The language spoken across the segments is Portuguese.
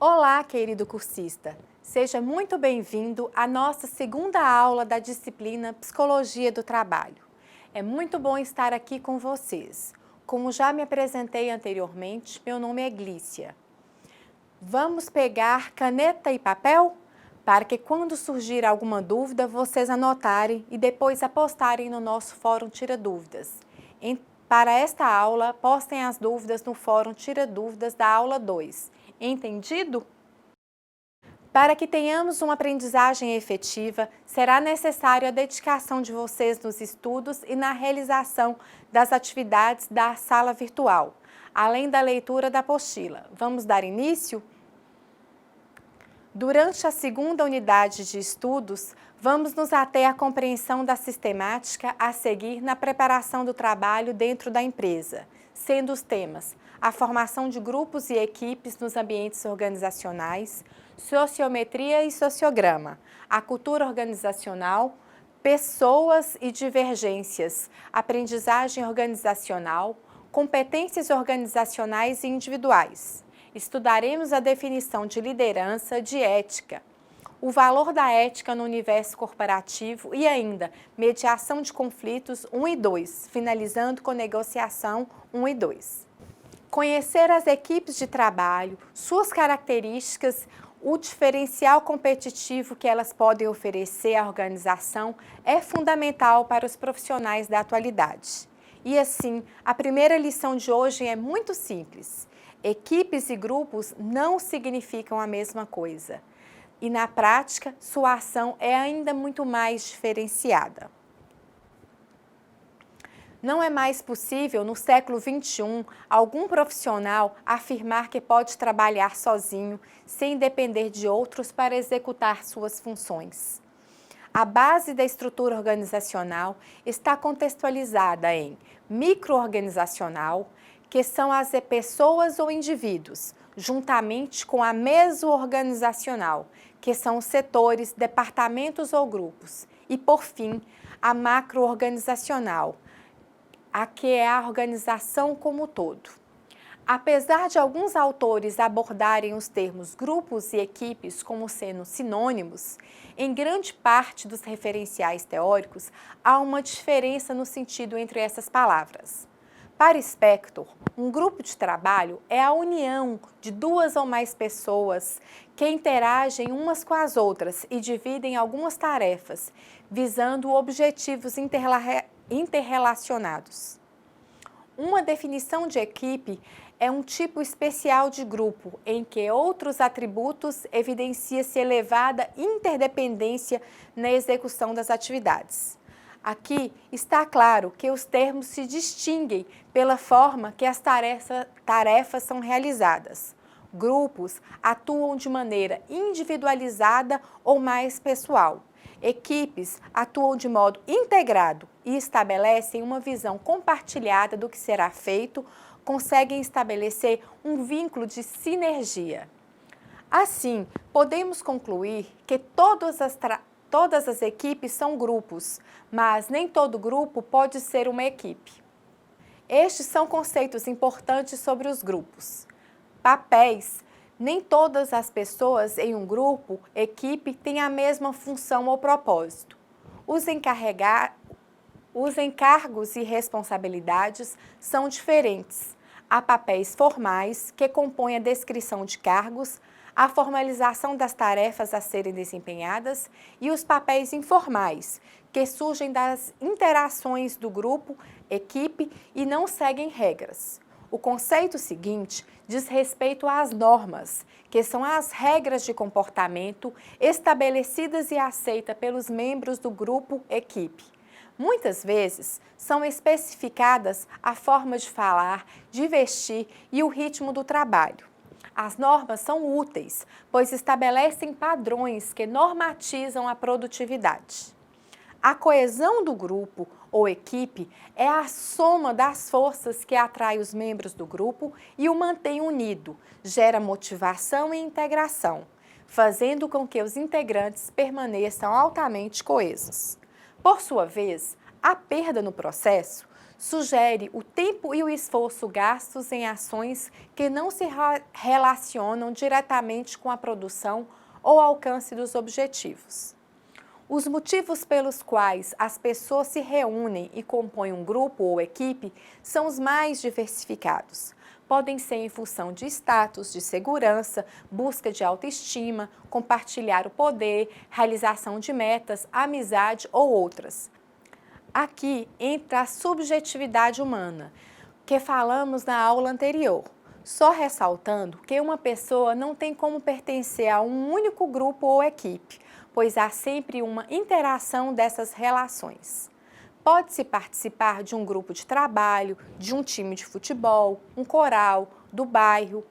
Olá, querido cursista! Seja muito bem-vindo à nossa segunda aula da disciplina Psicologia do Trabalho. É muito bom estar aqui com vocês. Como já me apresentei anteriormente, meu nome é Glícia. Vamos pegar caneta e papel? Para que quando surgir alguma dúvida, vocês anotarem e depois apostarem no nosso Fórum Tira Dúvidas. Para esta aula, postem as dúvidas no Fórum Tira Dúvidas da aula 2. Entendido? Para que tenhamos uma aprendizagem efetiva, será necessário a dedicação de vocês nos estudos e na realização das atividades da sala virtual, além da leitura da apostila. Vamos dar início? Durante a segunda unidade de estudos, vamos nos ater à compreensão da sistemática a seguir na preparação do trabalho dentro da empresa, sendo os temas a formação de grupos e equipes nos ambientes organizacionais, sociometria e sociograma, a cultura organizacional, pessoas e divergências, aprendizagem organizacional, competências organizacionais e individuais. Estudaremos a definição de liderança, de ética, o valor da ética no universo corporativo e ainda mediação de conflitos 1 e 2, finalizando com negociação 1 e 2. Conhecer as equipes de trabalho, suas características, o diferencial competitivo que elas podem oferecer à organização é fundamental para os profissionais da atualidade. E assim, a primeira lição de hoje é muito simples. Equipes e grupos não significam a mesma coisa. E na prática, sua ação é ainda muito mais diferenciada. Não é mais possível, no século XXI, algum profissional afirmar que pode trabalhar sozinho, sem depender de outros para executar suas funções. A base da estrutura organizacional está contextualizada em micro-organizacional, que são as pessoas ou indivíduos, juntamente com a meso-organizacional, que são os setores, departamentos ou grupos, e, por fim, a macro-organizacional, a que é a organização como um todo. Apesar de alguns autores abordarem os termos grupos e equipes como sendo sinônimos, em grande parte dos referenciais teóricos há uma diferença no sentido entre essas palavras. Para Spector, um grupo de trabalho é a união de duas ou mais pessoas que interagem umas com as outras e dividem algumas tarefas, visando objetivos interrelacionados. Uma definição de equipe é um tipo especial de grupo em que outros atributos evidenciam-se elevada interdependência na execução das atividades. Aqui está claro que os termos se distinguem pela forma que as tarefas são realizadas. Grupos atuam de maneira individualizada ou mais pessoal. Equipes atuam de modo integrado e estabelecem uma visão compartilhada do que será feito, conseguem estabelecer um vínculo de sinergia. Assim, podemos concluir que todas as equipes são grupos, mas nem todo grupo pode ser uma equipe. Estes são conceitos importantes sobre os grupos. Papéis. Nem todas as pessoas em um grupo, equipe, têm a mesma função ou propósito. Os encargos e responsabilidades são diferentes. Há papéis formais, que compõem a descrição de cargos, a formalização das tarefas a serem desempenhadas e os papéis informais, que surgem das interações do grupo, equipe e não seguem regras. O conceito seguinte diz respeito às normas, que são as regras de comportamento estabelecidas e aceitas pelos membros do grupo, equipe. Muitas vezes são especificadas a forma de falar, de vestir e o ritmo do trabalho. As normas são úteis, pois estabelecem padrões que normatizam a produtividade. A coesão do grupo ou equipe é a soma das forças que atrai os membros do grupo e o mantém unido, gera motivação e integração, fazendo com que os integrantes permaneçam altamente coesos. Por sua vez, a perda no processo Sugere o tempo e o esforço gastos em ações que não se relacionam diretamente com a produção ou alcance dos objetivos. Os motivos pelos quais as pessoas se reúnem e compõem um grupo ou equipe são os mais diversificados. Podem ser em função de status, de segurança, busca de autoestima, compartilhar o poder, realização de metas, amizade ou outras. Aqui entra a subjetividade humana, que falamos na aula anterior, só ressaltando que uma pessoa não tem como pertencer a um único grupo ou equipe, pois há sempre uma interação dessas relações. Pode-se participar de um grupo de trabalho, de um time de futebol, um coral, do bairro.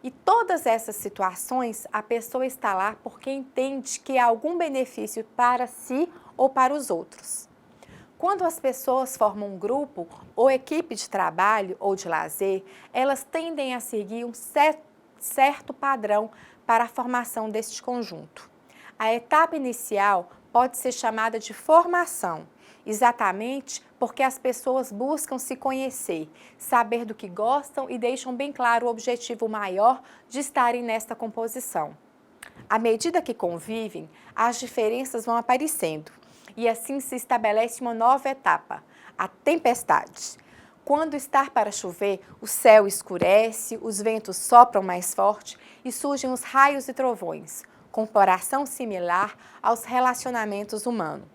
E todas essas situações, a pessoa está lá porque entende que há algum benefício para si ou para os outros. Quando as pessoas formam um grupo ou equipe de trabalho ou de lazer, elas tendem a seguir um certo padrão para a formação deste conjunto. A etapa inicial pode ser chamada de formação, exatamente porque as pessoas buscam se conhecer, saber do que gostam e deixam bem claro o objetivo maior de estarem nesta composição. À medida que convivem, as diferenças vão aparecendo e assim se estabelece uma nova etapa, a tempestade. Quando está para chover, o céu escurece, os ventos sopram mais forte e surgem os raios e trovões, comparação similar aos relacionamentos humanos.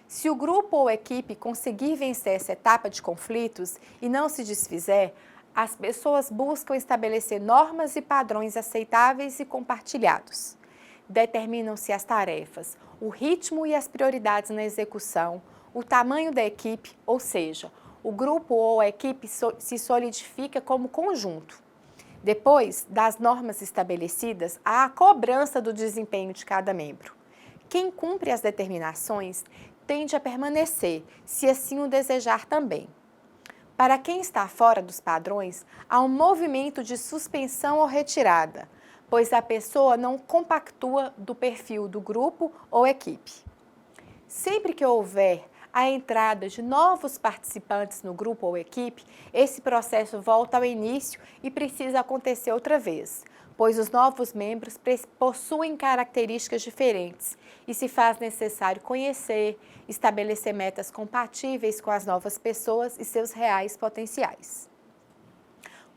Se o grupo ou equipe conseguir vencer essa etapa de conflitos e não se desfizer, as pessoas buscam estabelecer normas e padrões aceitáveis e compartilhados. Determinam-se as tarefas, o ritmo e as prioridades na execução, o tamanho da equipe, ou seja, o grupo ou a equipe se solidifica como conjunto. Depois das normas estabelecidas, há a cobrança do desempenho de cada membro. Quem cumpre as determinações tende a permanecer, se assim o desejar também. Para quem está fora dos padrões, há um movimento de suspensão ou retirada, pois a pessoa não compactua do perfil do grupo ou equipe. Sempre que houver a entrada de novos participantes no grupo ou equipe, esse processo volta ao início e precisa acontecer outra vez, pois os novos membros possuem características diferentes e se faz necessário conhecer, estabelecer metas compatíveis com as novas pessoas e seus reais potenciais.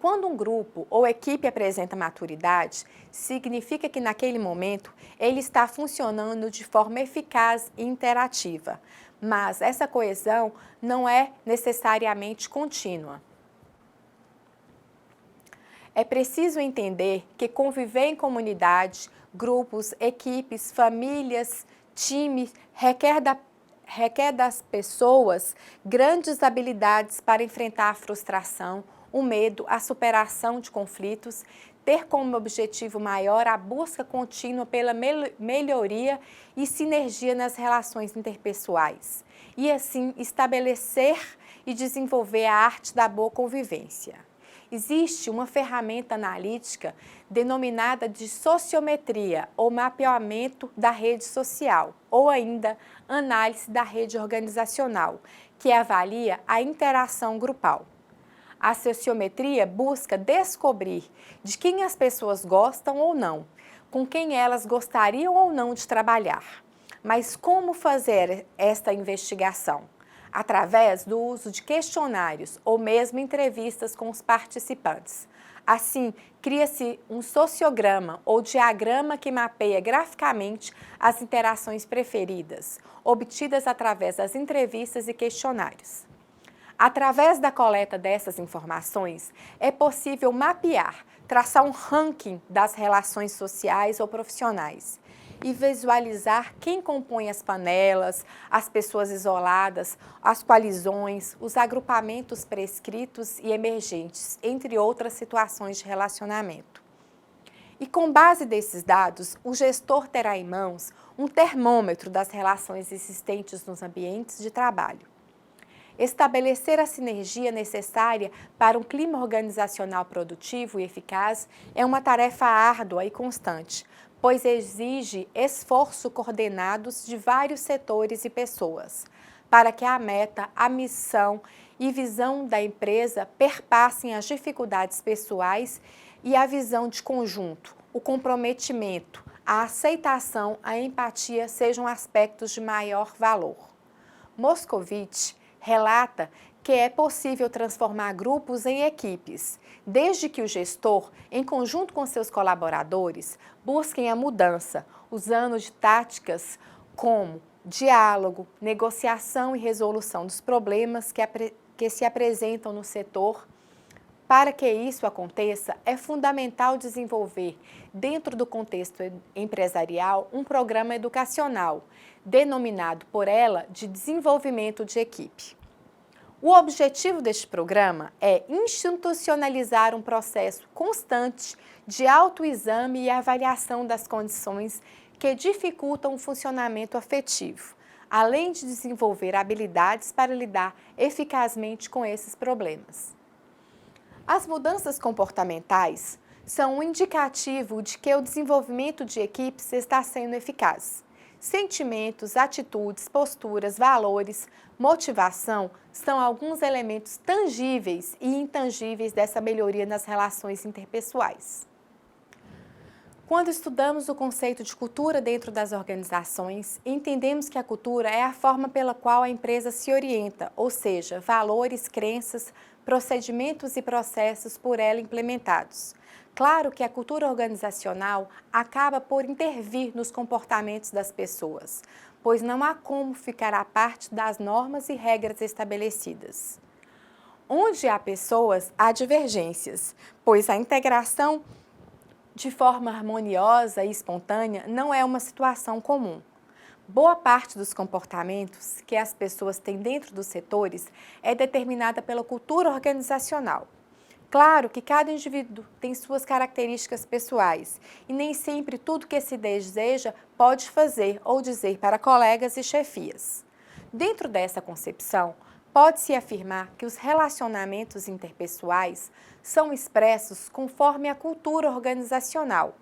Quando um grupo ou equipe apresenta maturidade, significa que naquele momento ele está funcionando de forma eficaz e interativa, mas essa coesão não é necessariamente contínua. É preciso entender que conviver em comunidade, grupos, equipes, famílias, times, requer das pessoas grandes habilidades para enfrentar a frustração, o medo, a superação de conflitos, ter como objetivo maior a busca contínua pela melhoria e sinergia nas relações interpessoais, e assim estabelecer e desenvolver a arte da boa convivência. Existe uma ferramenta analítica denominada de sociometria ou mapeamento da rede social, ou ainda análise da rede organizacional, que avalia a interação grupal. A sociometria busca descobrir de quem as pessoas gostam ou não, com quem elas gostariam ou não de trabalhar. Mas como fazer esta investigação? Através do uso de questionários ou mesmo entrevistas com os participantes. Assim, cria-se um sociograma ou diagrama que mapeia graficamente as interações preferidas, obtidas através das entrevistas e questionários. Através da coleta dessas informações, é possível mapear, traçar um ranking das relações sociais ou profissionais e visualizar quem compõe as panelas, as pessoas isoladas, as coalizões, os agrupamentos prescritos e emergentes, entre outras situações de relacionamento. E com base desses dados, o gestor terá em mãos um termômetro das relações existentes nos ambientes de trabalho. Estabelecer a sinergia necessária para um clima organizacional produtivo e eficaz é uma tarefa árdua e constante, pois exige esforço coordenado de vários setores e pessoas, para que a meta, a missão e visão da empresa perpassem as dificuldades pessoais e a visão de conjunto, o comprometimento, a aceitação, a empatia sejam aspectos de maior valor. Moscovitch relata que é possível transformar grupos em equipes, desde que o gestor, em conjunto com seus colaboradores, busquem a mudança, usando de táticas como diálogo, negociação e resolução dos problemas que se apresentam no setor. Para que isso aconteça, é fundamental desenvolver, dentro do contexto empresarial, um programa educacional, denominado por ela de desenvolvimento de equipe. O objetivo deste programa é institucionalizar um processo constante de autoexame e avaliação das condições que dificultam o funcionamento afetivo, além de desenvolver habilidades para lidar eficazmente com esses problemas. As mudanças comportamentais são um indicativo de que o desenvolvimento de equipes está sendo eficaz. Sentimentos, atitudes, posturas, valores, motivação são alguns elementos tangíveis e intangíveis dessa melhoria nas relações interpessoais. Quando estudamos o conceito de cultura dentro das organizações, entendemos que a cultura é a forma pela qual a empresa se orienta, ou seja, valores, crenças, procedimentos e processos por ela implementados. Claro que a cultura organizacional acaba por intervir nos comportamentos das pessoas, pois não há como ficar à parte das normas e regras estabelecidas. Onde há pessoas, há divergências, pois a integração de forma harmoniosa e espontânea não é uma situação comum. Boa parte dos comportamentos que as pessoas têm dentro dos setores é determinada pela cultura organizacional. Claro que cada indivíduo tem suas características pessoais e nem sempre tudo que se deseja pode fazer ou dizer para colegas e chefias. Dentro dessa concepção, pode-se afirmar que os relacionamentos interpessoais são expressos conforme a cultura organizacional.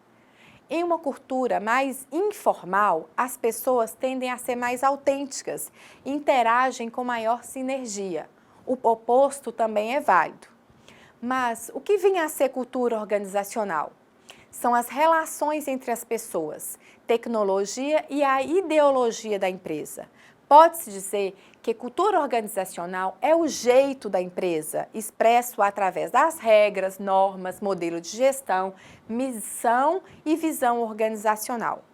Em uma cultura mais informal, as pessoas tendem a ser mais autênticas e interagem com maior sinergia. O oposto também é válido. Mas o que vinha a ser cultura organizacional? São as relações entre as pessoas, tecnologia e a ideologia da empresa. Pode-se dizer que cultura organizacional é o jeito da empresa, expresso através das regras, normas, modelo de gestão, missão e visão organizacional.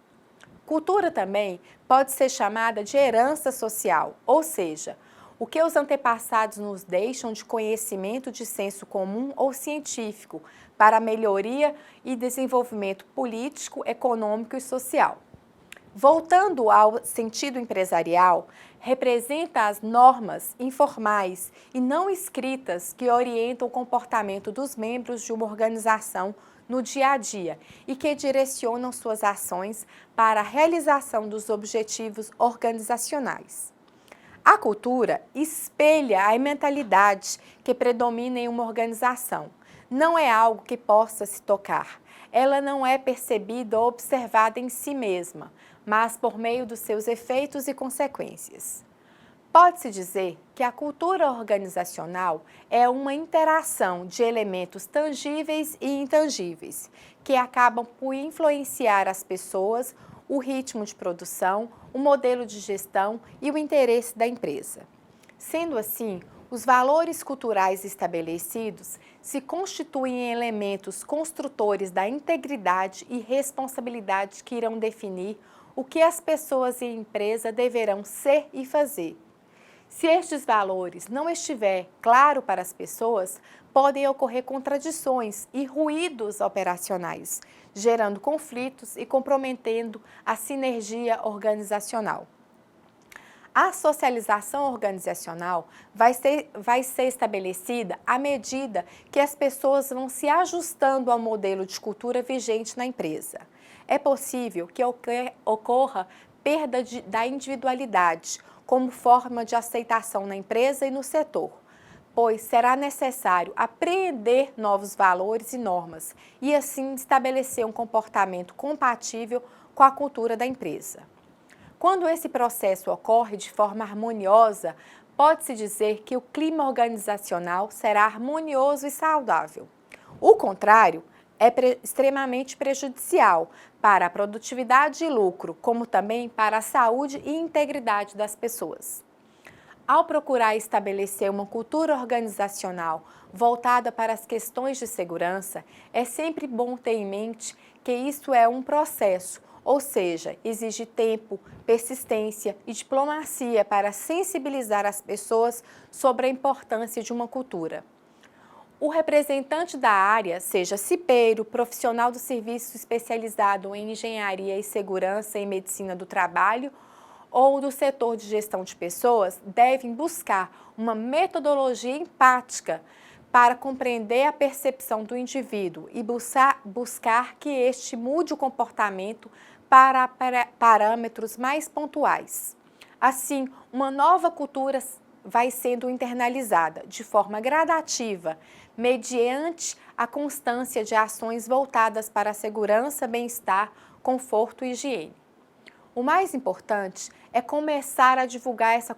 Cultura também pode ser chamada de herança social, ou seja, o que os antepassados nos deixam de conhecimento de senso comum ou científico para a melhoria e desenvolvimento político, econômico e social. Voltando ao sentido empresarial, representa as normas informais e não escritas que orientam o comportamento dos membros de uma organização no dia a dia e que direcionam suas ações para a realização dos objetivos organizacionais. A cultura espelha a mentalidade que predomina em uma organização. Não é algo que possa se tocar. Ela não é percebida ou observada em si mesma, mas por meio dos seus efeitos e consequências. Pode-se dizer que a cultura organizacional é uma interação de elementos tangíveis e intangíveis, que acabam por influenciar as pessoas, o ritmo de produção, o modelo de gestão e o interesse da empresa. Sendo assim, os valores culturais estabelecidos se constituem em elementos construtores da integridade e responsabilidade que irão definir o que as pessoas e a empresa deverão ser e fazer. Se estes valores não estiver claro para as pessoas, podem ocorrer contradições e ruídos operacionais, gerando conflitos e comprometendo a sinergia organizacional. A socialização organizacional vai ser estabelecida à medida que as pessoas vão se ajustando ao modelo de cultura vigente na empresa. É possível que ocorra perda da individualidade como forma de aceitação na empresa e no setor, pois será necessário apreender novos valores e normas e assim estabelecer um comportamento compatível com a cultura da empresa. Quando esse processo ocorre de forma harmoniosa, pode-se dizer que o clima organizacional será harmonioso e saudável. O contrário é extremamente prejudicial para a produtividade e lucro, como também para a saúde e integridade das pessoas. Ao procurar estabelecer uma cultura organizacional voltada para as questões de segurança, é sempre bom ter em mente que isso é um processo, ou seja, exige tempo, persistência e diplomacia para sensibilizar as pessoas sobre a importância de uma cultura. O representante da área, seja cipeiro, profissional do serviço especializado em engenharia e segurança em medicina do trabalho ou do setor de gestão de pessoas, devem buscar uma metodologia empática para compreender a percepção do indivíduo e buscar que este mude o comportamento para parâmetros mais pontuais. Assim, uma nova cultura vai sendo internalizada de forma gradativa, mediante a constância de ações voltadas para a segurança, bem-estar, conforto e higiene. O mais importante é começar a divulgar essa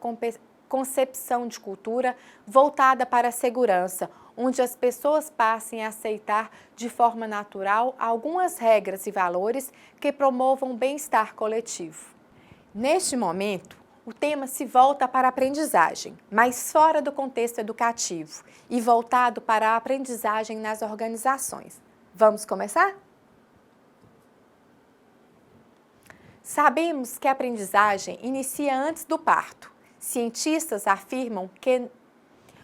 concepção de cultura voltada para a segurança, onde as pessoas passem a aceitar de forma natural algumas regras e valores que promovam o bem-estar coletivo. Neste momento, o tema se volta para a aprendizagem, mas fora do contexto educativo e voltado para a aprendizagem nas organizações. Vamos começar? Sabemos que a aprendizagem inicia antes do parto. Cientistas afirmam que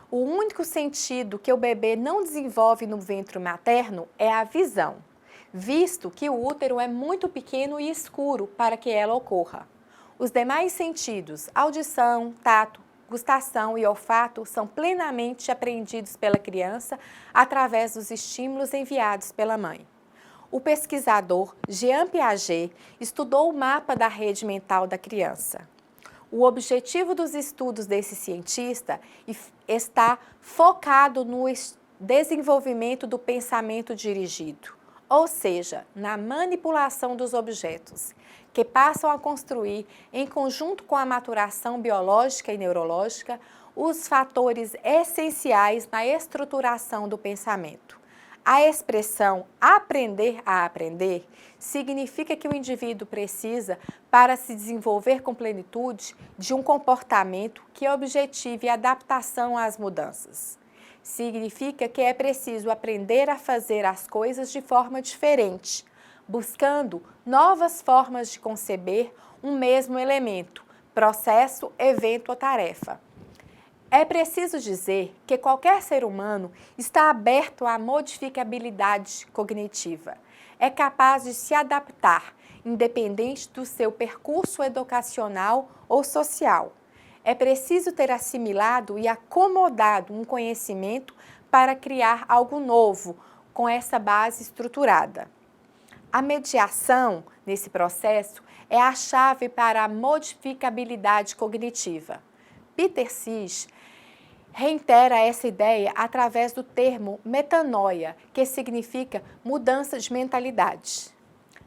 o único sentido que o bebê não desenvolve no ventre materno é a visão, visto que o útero é muito pequeno e escuro para que ela ocorra. Os demais sentidos, audição, tato, gustação e olfato, são plenamente aprendidos pela criança através dos estímulos enviados pela mãe. O pesquisador Jean Piaget estudou o mapa da rede mental da criança. O objetivo dos estudos desse cientista está focado no desenvolvimento do pensamento dirigido, ou seja, na manipulação dos objetos, que passam a construir, em conjunto com a maturação biológica e neurológica, os fatores essenciais na estruturação do pensamento. A expressão aprender a aprender significa que o indivíduo precisa, para se desenvolver com plenitude, de um comportamento que objetive a adaptação às mudanças. Significa que é preciso aprender a fazer as coisas de forma diferente, buscando novas formas de conceber um mesmo elemento, processo, evento ou tarefa. É preciso dizer que qualquer ser humano está aberto à modificabilidade cognitiva. É capaz de se adaptar, independente do seu percurso educacional ou social. É preciso ter assimilado e acomodado um conhecimento para criar algo novo, com essa base estruturada. A mediação, nesse processo, é a chave para a modificabilidade cognitiva. Peter Sage reitera essa ideia através do termo metanoia, que significa mudança de mentalidade.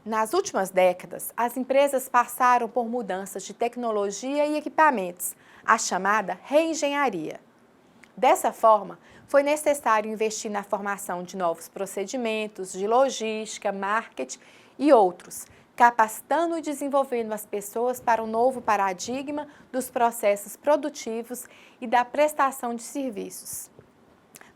Nas últimas décadas, as empresas passaram por mudanças de tecnologia e equipamentos, a chamada reengenharia. Dessa forma, foi necessário investir na formação de novos procedimentos, de logística, marketing e outros, capacitando e desenvolvendo as pessoas para um novo paradigma dos processos produtivos e da prestação de serviços.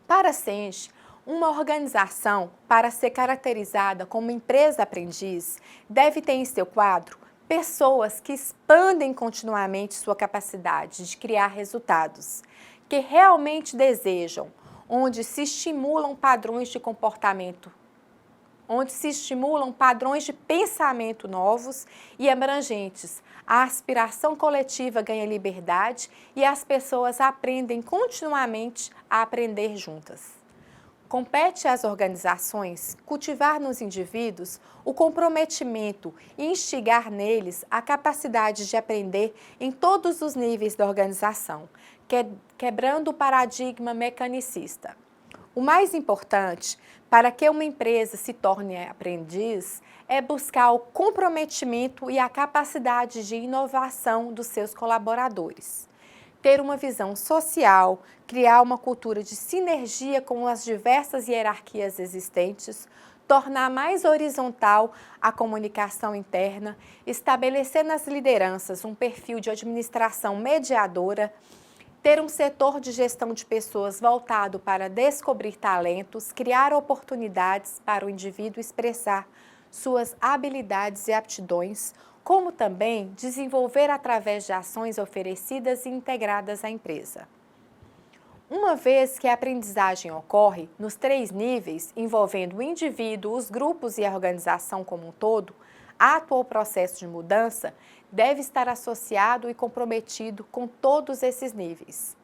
Para Senge, uma organização, para ser caracterizada como empresa aprendiz, deve ter em seu quadro pessoas que expandem continuamente sua capacidade de criar resultados, que realmente desejam, onde se estimulam padrões de comportamento, onde se estimulam padrões de pensamento novos e abrangentes. A aspiração coletiva ganha liberdade e as pessoas aprendem continuamente a aprender juntas. Compete às organizações cultivar nos indivíduos o comprometimento e instigar neles a capacidade de aprender em todos os níveis da organização, quebrando o paradigma mecanicista. O mais importante para que uma empresa se torne aprendiz é buscar o comprometimento e a capacidade de inovação dos seus colaboradores. ter uma visão social, criar uma cultura de sinergia com as diversas hierarquias existentes, tornar mais horizontal a comunicação interna, estabelecer nas lideranças um perfil de administração mediadora, ter um setor de gestão de pessoas voltado para descobrir talentos, criar oportunidades para o indivíduo expressar suas habilidades e aptidões, como também desenvolver através de ações oferecidas e integradas à empresa. Uma vez que a aprendizagem ocorre nos 3 níveis, envolvendo o indivíduo, os grupos e a organização como um todo, ato ou processo de mudança deve estar associado e comprometido com todos esses níveis.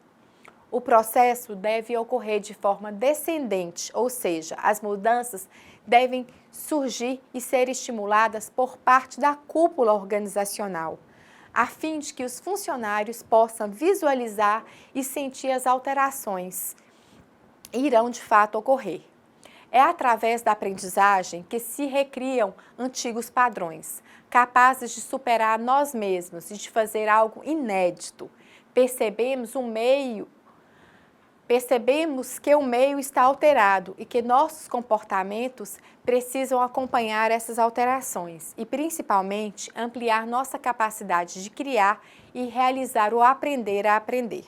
O processo deve ocorrer de forma descendente, ou seja, as mudanças devem surgir e ser estimuladas por parte da cúpula organizacional, a fim de que os funcionários possam visualizar e sentir as alterações que irão de fato ocorrer. É através da aprendizagem que se recriam antigos padrões, capazes de superar nós mesmos e de fazer algo inédito. Percebemos que o meio está alterado e que nossos comportamentos precisam acompanhar essas alterações e, principalmente, ampliar nossa capacidade de criar e realizar o aprender a aprender.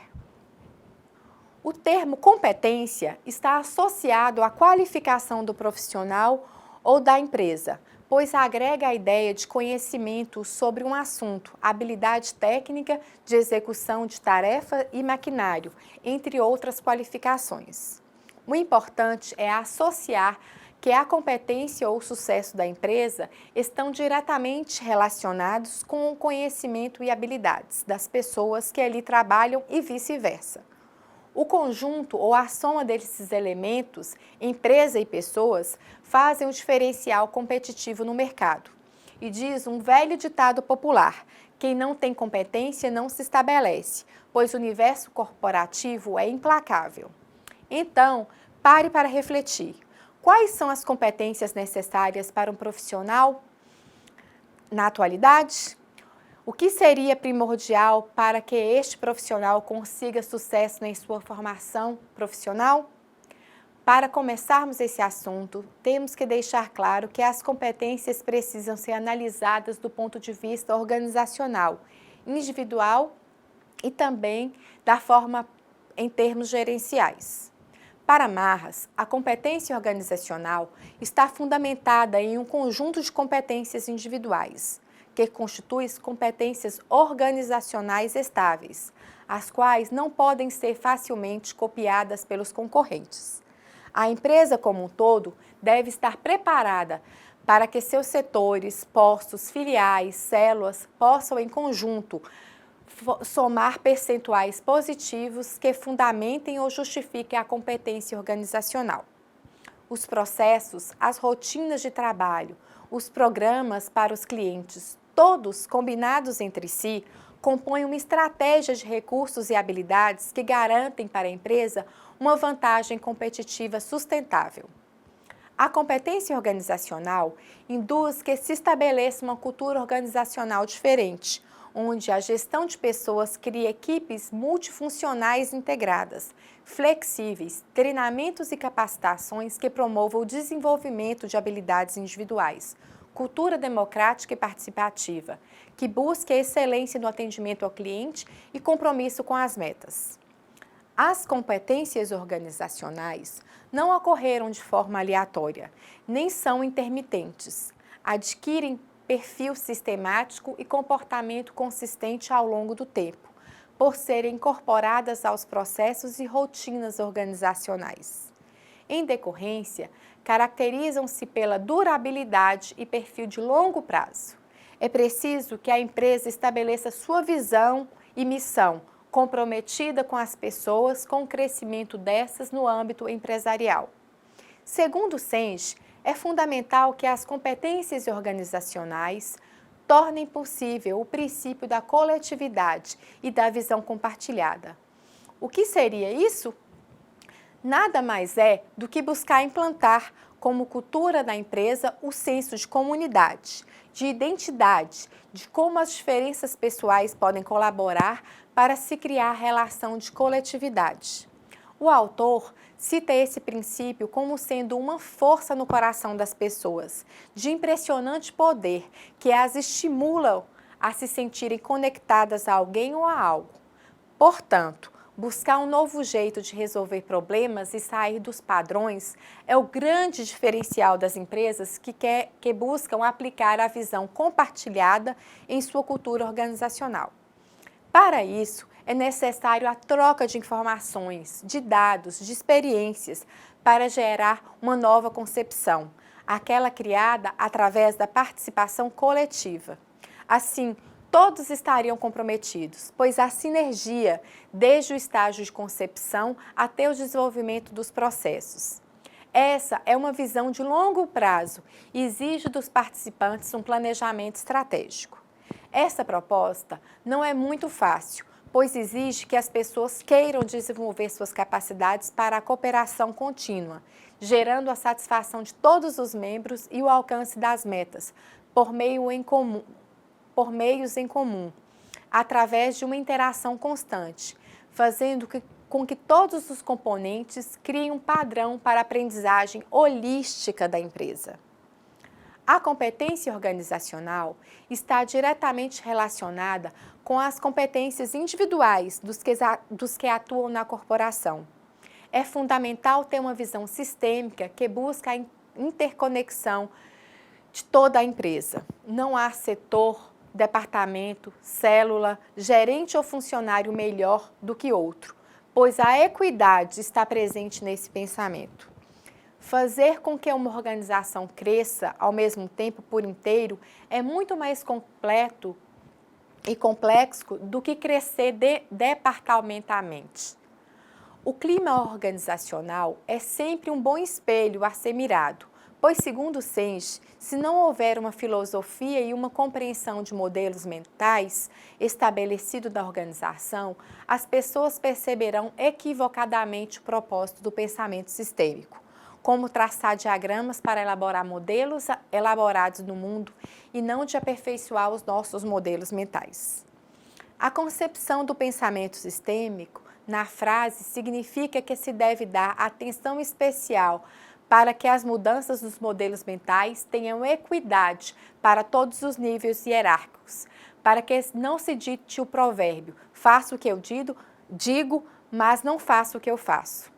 O termo competência está associado à qualificação do profissional ou da empresa, pois agrega a ideia de conhecimento sobre um assunto, habilidade técnica de execução de tarefa e maquinário, entre outras qualificações. O importante é associar que a competência ou o sucesso da empresa estão diretamente relacionados com o conhecimento e habilidades das pessoas que ali trabalham e vice-versa. O conjunto ou a soma desses elementos, empresa e pessoas, fazem um diferencial competitivo no mercado. E diz um velho ditado popular: quem não tem competência não se estabelece, pois o universo corporativo é implacável. Então, pare para refletir. Quais são as competências necessárias para um profissional na atualidade? O que seria primordial para que este profissional consiga sucesso em sua formação profissional? Para começarmos esse assunto, temos que deixar claro que as competências precisam ser analisadas do ponto de vista organizacional, individual e também da forma em termos gerenciais. Para Marras, a competência organizacional está fundamentada em um conjunto de competências individuais, que constitui competências organizacionais estáveis, as quais não podem ser facilmente copiadas pelos concorrentes. A empresa como um todo deve estar preparada para que seus setores, postos, filiais, células possam em conjunto somar percentuais positivos que fundamentem ou justifiquem a competência organizacional. Os processos, as rotinas de trabalho, os programas para os clientes, todos combinados entre si, compõem uma estratégia de recursos e habilidades que garantem para a empresa uma vantagem competitiva sustentável. A competência organizacional induz que se estabeleça uma cultura organizacional diferente, onde a gestão de pessoas cria equipes multifuncionais integradas, flexíveis, treinamentos e capacitações que promovam o desenvolvimento de habilidades individuais, cultura democrática e participativa, que busque a excelência no atendimento ao cliente e compromisso com as metas. As competências organizacionais não ocorreram de forma aleatória, nem são intermitentes. Adquirem perfil sistemático e comportamento consistente ao longo do tempo, por serem incorporadas aos processos e rotinas organizacionais. Em decorrência, caracterizam-se pela durabilidade e perfil de longo prazo. É preciso que a empresa estabeleça sua visão e missão, comprometida com as pessoas, com o crescimento dessas no âmbito empresarial. Segundo o SENGE, é fundamental que as competências organizacionais tornem possível o princípio da coletividade e da visão compartilhada. O que seria isso? Nada mais é do que buscar implantar como cultura da empresa, o senso de comunidade, de identidade, de como as diferenças pessoais podem colaborar para se criar relação de coletividade. O autor cita esse princípio como sendo uma força no coração das pessoas, de impressionante poder, que as estimulam a se sentirem conectadas a alguém ou a algo. Portanto, buscar um novo jeito de resolver problemas e sair dos padrões é o grande diferencial das empresas que buscam aplicar a visão compartilhada em sua cultura organizacional. Para isso, é necessário a troca de informações, de dados, de experiências, para gerar uma nova concepção, aquela criada através da participação coletiva. Assim, todos estariam comprometidos, pois há sinergia desde o estágio de concepção até o desenvolvimento dos processos. Essa é uma visão de longo prazo e exige dos participantes um planejamento estratégico. Essa proposta não é muito fácil, pois exige que as pessoas queiram desenvolver suas capacidades para a cooperação contínua, gerando a satisfação de todos os membros e o alcance das metas, por meios em comum, através de uma interação constante, fazendo com que todos os componentes criem um padrão para a aprendizagem holística da empresa. A competência organizacional está diretamente relacionada com as competências individuais dos que atuam na corporação. É fundamental ter uma visão sistêmica que busca a interconexão de toda a empresa. Não há setor, departamento, célula, gerente ou funcionário melhor do que outro, pois a equidade está presente nesse pensamento. Fazer com que uma organização cresça ao mesmo tempo por inteiro é muito mais completo e complexo do que crescer departamentamente. O clima organizacional é sempre um bom espelho a ser mirado, pois, segundo Senge, se não houver uma filosofia e uma compreensão de modelos mentais estabelecido da organização, as pessoas perceberão equivocadamente o propósito do pensamento sistêmico, como traçar diagramas para elaborar modelos elaborados no mundo e não de aperfeiçoar os nossos modelos mentais. A concepção do pensamento sistêmico, na frase, significa que se deve dar atenção especial para que as mudanças dos modelos mentais tenham equidade para todos os níveis hierárquicos, para que não se dite o provérbio, faço o que eu digo, mas não faço o que eu faço.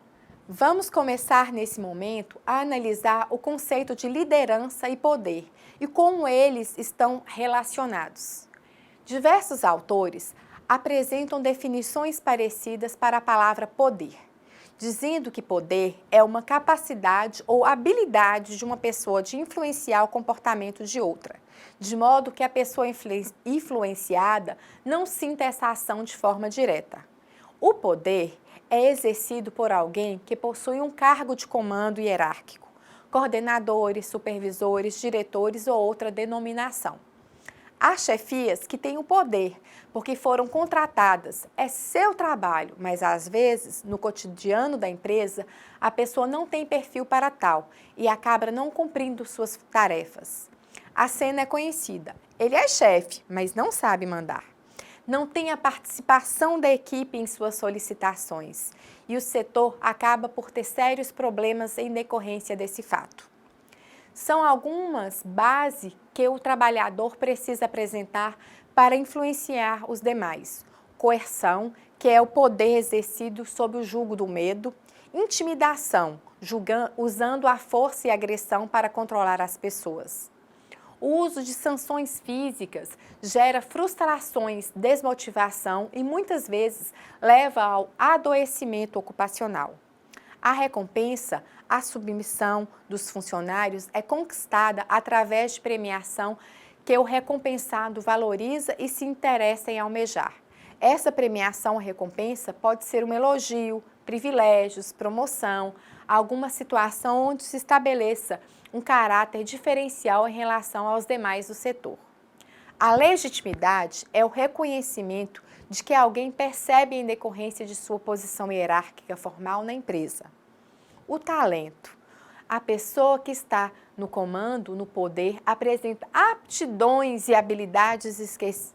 Vamos começar nesse momento a analisar o conceito de liderança e poder e como eles estão relacionados. Diversos autores apresentam definições parecidas para a palavra poder, dizendo que poder é uma capacidade ou habilidade de uma pessoa de influenciar o comportamento de outra, de modo que a pessoa influenciada não sinta essa ação de forma direta. O poder é exercido por alguém que possui um cargo de comando hierárquico, coordenadores, supervisores, diretores ou outra denominação. Há chefias que têm o poder porque foram contratadas, é seu trabalho, mas às vezes, no cotidiano da empresa, a pessoa não tem perfil para tal e acaba não cumprindo suas tarefas. A cena é conhecida, ele é chefe, mas não sabe mandar. Não tem a participação da equipe em suas solicitações e o setor acaba por ter sérios problemas em decorrência desse fato. São algumas bases que o trabalhador precisa apresentar para influenciar os demais. Coerção, que é o poder exercido sob o jugo do medo. Intimidação, usando a força e agressão para controlar as pessoas. O uso de sanções físicas gera frustrações, desmotivação e muitas vezes leva ao adoecimento ocupacional. A recompensa, a submissão dos funcionários é conquistada através de premiação que o recompensado valoriza e se interessa em almejar. Essa premiação ou recompensa pode ser um elogio, privilégios, promoção, alguma situação onde se estabeleça um caráter diferencial em relação aos demais do setor. A legitimidade é o reconhecimento de que alguém percebe em decorrência de sua posição hierárquica formal na empresa. O talento. A pessoa que está no comando, no poder, apresenta aptidões e habilidades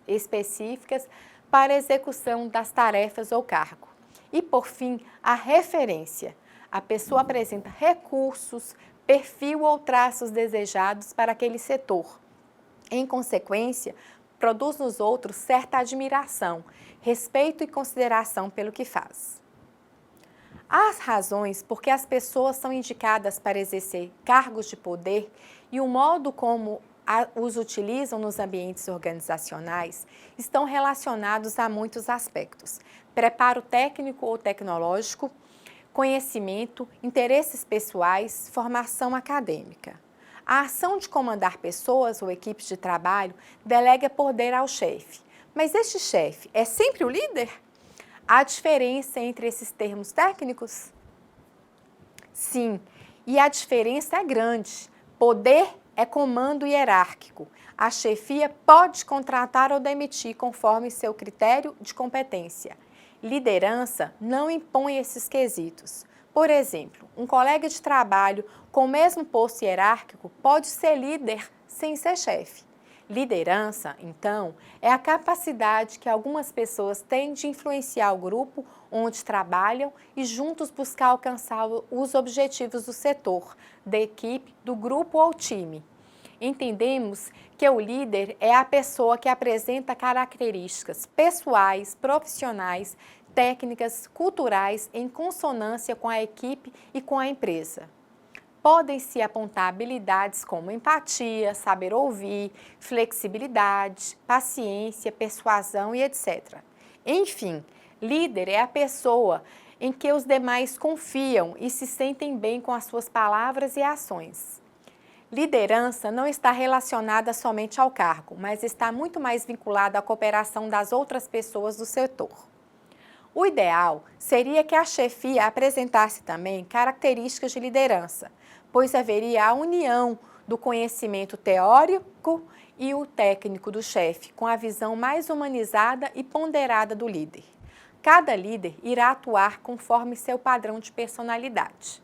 específicas para a execução das tarefas ou cargo. E, por fim, a referência. A pessoa apresenta recursos, perfil ou traços desejados para aquele setor. Em consequência, produz nos outros certa admiração, respeito e consideração pelo que faz. As razões por que as pessoas são indicadas para exercer cargos de poder e o modo como os utilizam nos ambientes organizacionais estão relacionados a muitos aspectos: preparo técnico ou tecnológico, conhecimento, interesses pessoais, formação acadêmica. A ação de comandar pessoas ou equipes de trabalho delega poder ao chefe. Mas este chefe é sempre o líder? Há diferença entre esses termos técnicos? Sim, e a diferença é grande. Poder é comando hierárquico. A chefia pode contratar ou demitir conforme seu critério de competência. Liderança não impõe esses quesitos. Por exemplo, um colega de trabalho com o mesmo posto hierárquico pode ser líder sem ser chefe. Liderança, então, é a capacidade que algumas pessoas têm de influenciar o grupo onde trabalham e juntos buscar alcançar os objetivos do setor, da equipe, do grupo ou time. Entendemos que o líder é a pessoa que apresenta características pessoais, profissionais, técnicas, culturais em consonância com a equipe e com a empresa. Podem-se apontar habilidades como empatia, saber ouvir, flexibilidade, paciência, persuasão e etc. Enfim, líder é a pessoa em que os demais confiam e se sentem bem com as suas palavras e ações. Liderança não está relacionada somente ao cargo, mas está muito mais vinculada à cooperação das outras pessoas do setor. O ideal seria que a chefia apresentasse também características de liderança, pois haveria a união do conhecimento teórico e o técnico do chefe, com a visão mais humanizada e ponderada do líder. Cada líder irá atuar conforme seu padrão de personalidade.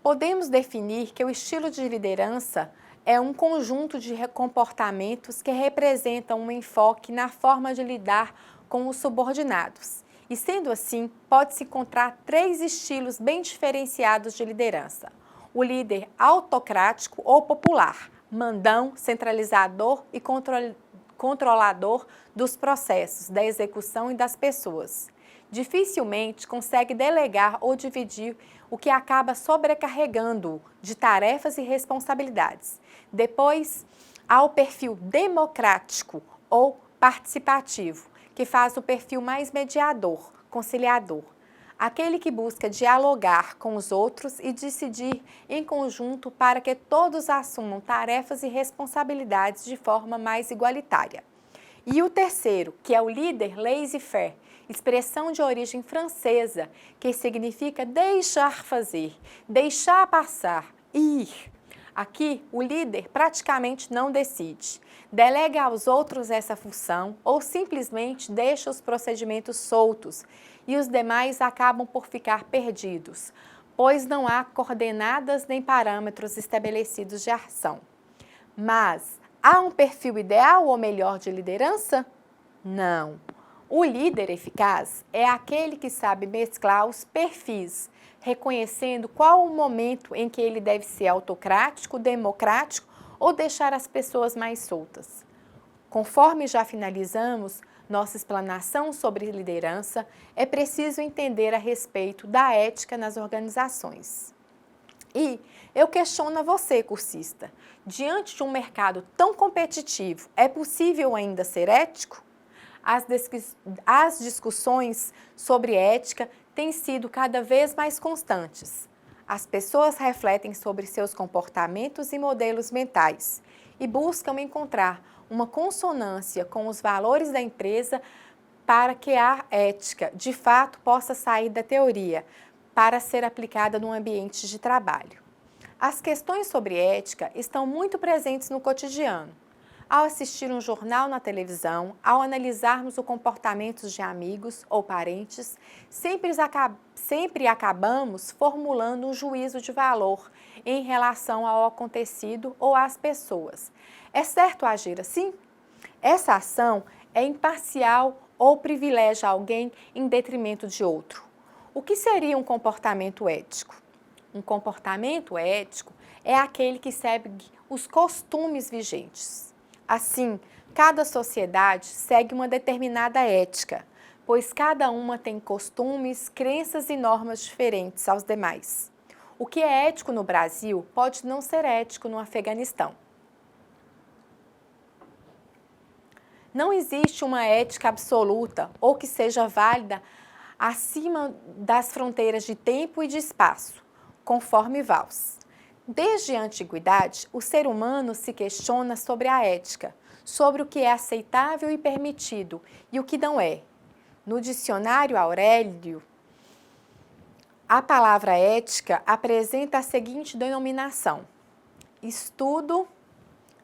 Podemos definir que o estilo de liderança é um conjunto de comportamentos que representam um enfoque na forma de lidar com os subordinados. E sendo assim, pode-se encontrar 3 estilos bem diferenciados de liderança: o líder autocrático ou popular, mandão, centralizador e controlador dos processos, da execução e das pessoas. Dificilmente consegue delegar ou dividir, o que acaba sobrecarregando-o de tarefas e responsabilidades. Depois, há o perfil democrático ou participativo, que faz o perfil mais mediador, conciliador. Aquele que busca dialogar com os outros e decidir em conjunto para que todos assumam tarefas e responsabilidades de forma mais igualitária. E o terceiro, que é o líder laissez-faire, expressão de origem francesa, que significa deixar fazer, deixar passar, ir. Aqui, o líder praticamente não decide, delega aos outros essa função ou simplesmente deixa os procedimentos soltos e os demais acabam por ficar perdidos, pois não há coordenadas nem parâmetros estabelecidos de ação. Mas há um perfil ideal ou melhor de liderança? Não. O líder eficaz é aquele que sabe mesclar os perfis, reconhecendo qual o momento em que ele deve ser autocrático, democrático ou deixar as pessoas mais soltas. Conforme já finalizamos nossa explanação sobre liderança, é preciso entender a respeito da ética nas organizações. E eu questiono a você, cursista, diante de um mercado tão competitivo, é possível ainda ser ético? As discussões sobre ética têm sido cada vez mais constantes. As pessoas refletem sobre seus comportamentos e modelos mentais e buscam encontrar uma consonância com os valores da empresa para que a ética, de fato, possa sair da teoria para ser aplicada no ambiente de trabalho. As questões sobre ética estão muito presentes no cotidiano. ao assistir um jornal na televisão, ao analisarmos o comportamento de amigos ou parentes, sempre acabamos formulando um juízo de valor em relação ao acontecido ou às pessoas. É certo agir assim? Essa ação é imparcial ou privilegia alguém em detrimento de outro. O que seria um comportamento ético? Um comportamento ético é aquele que segue os costumes vigentes. Assim, cada sociedade segue uma determinada ética, pois cada uma tem costumes, crenças e normas diferentes aos demais. O que é ético no Brasil pode não ser ético no Afeganistão. Não existe uma ética absoluta ou que seja válida acima das fronteiras de tempo e de espaço, conforme Valls. Desde a antiguidade, o ser humano se questiona sobre a ética, sobre o que é aceitável e permitido e o que não é. No dicionário Aurélio, a palavra ética apresenta a seguinte denominação: estudo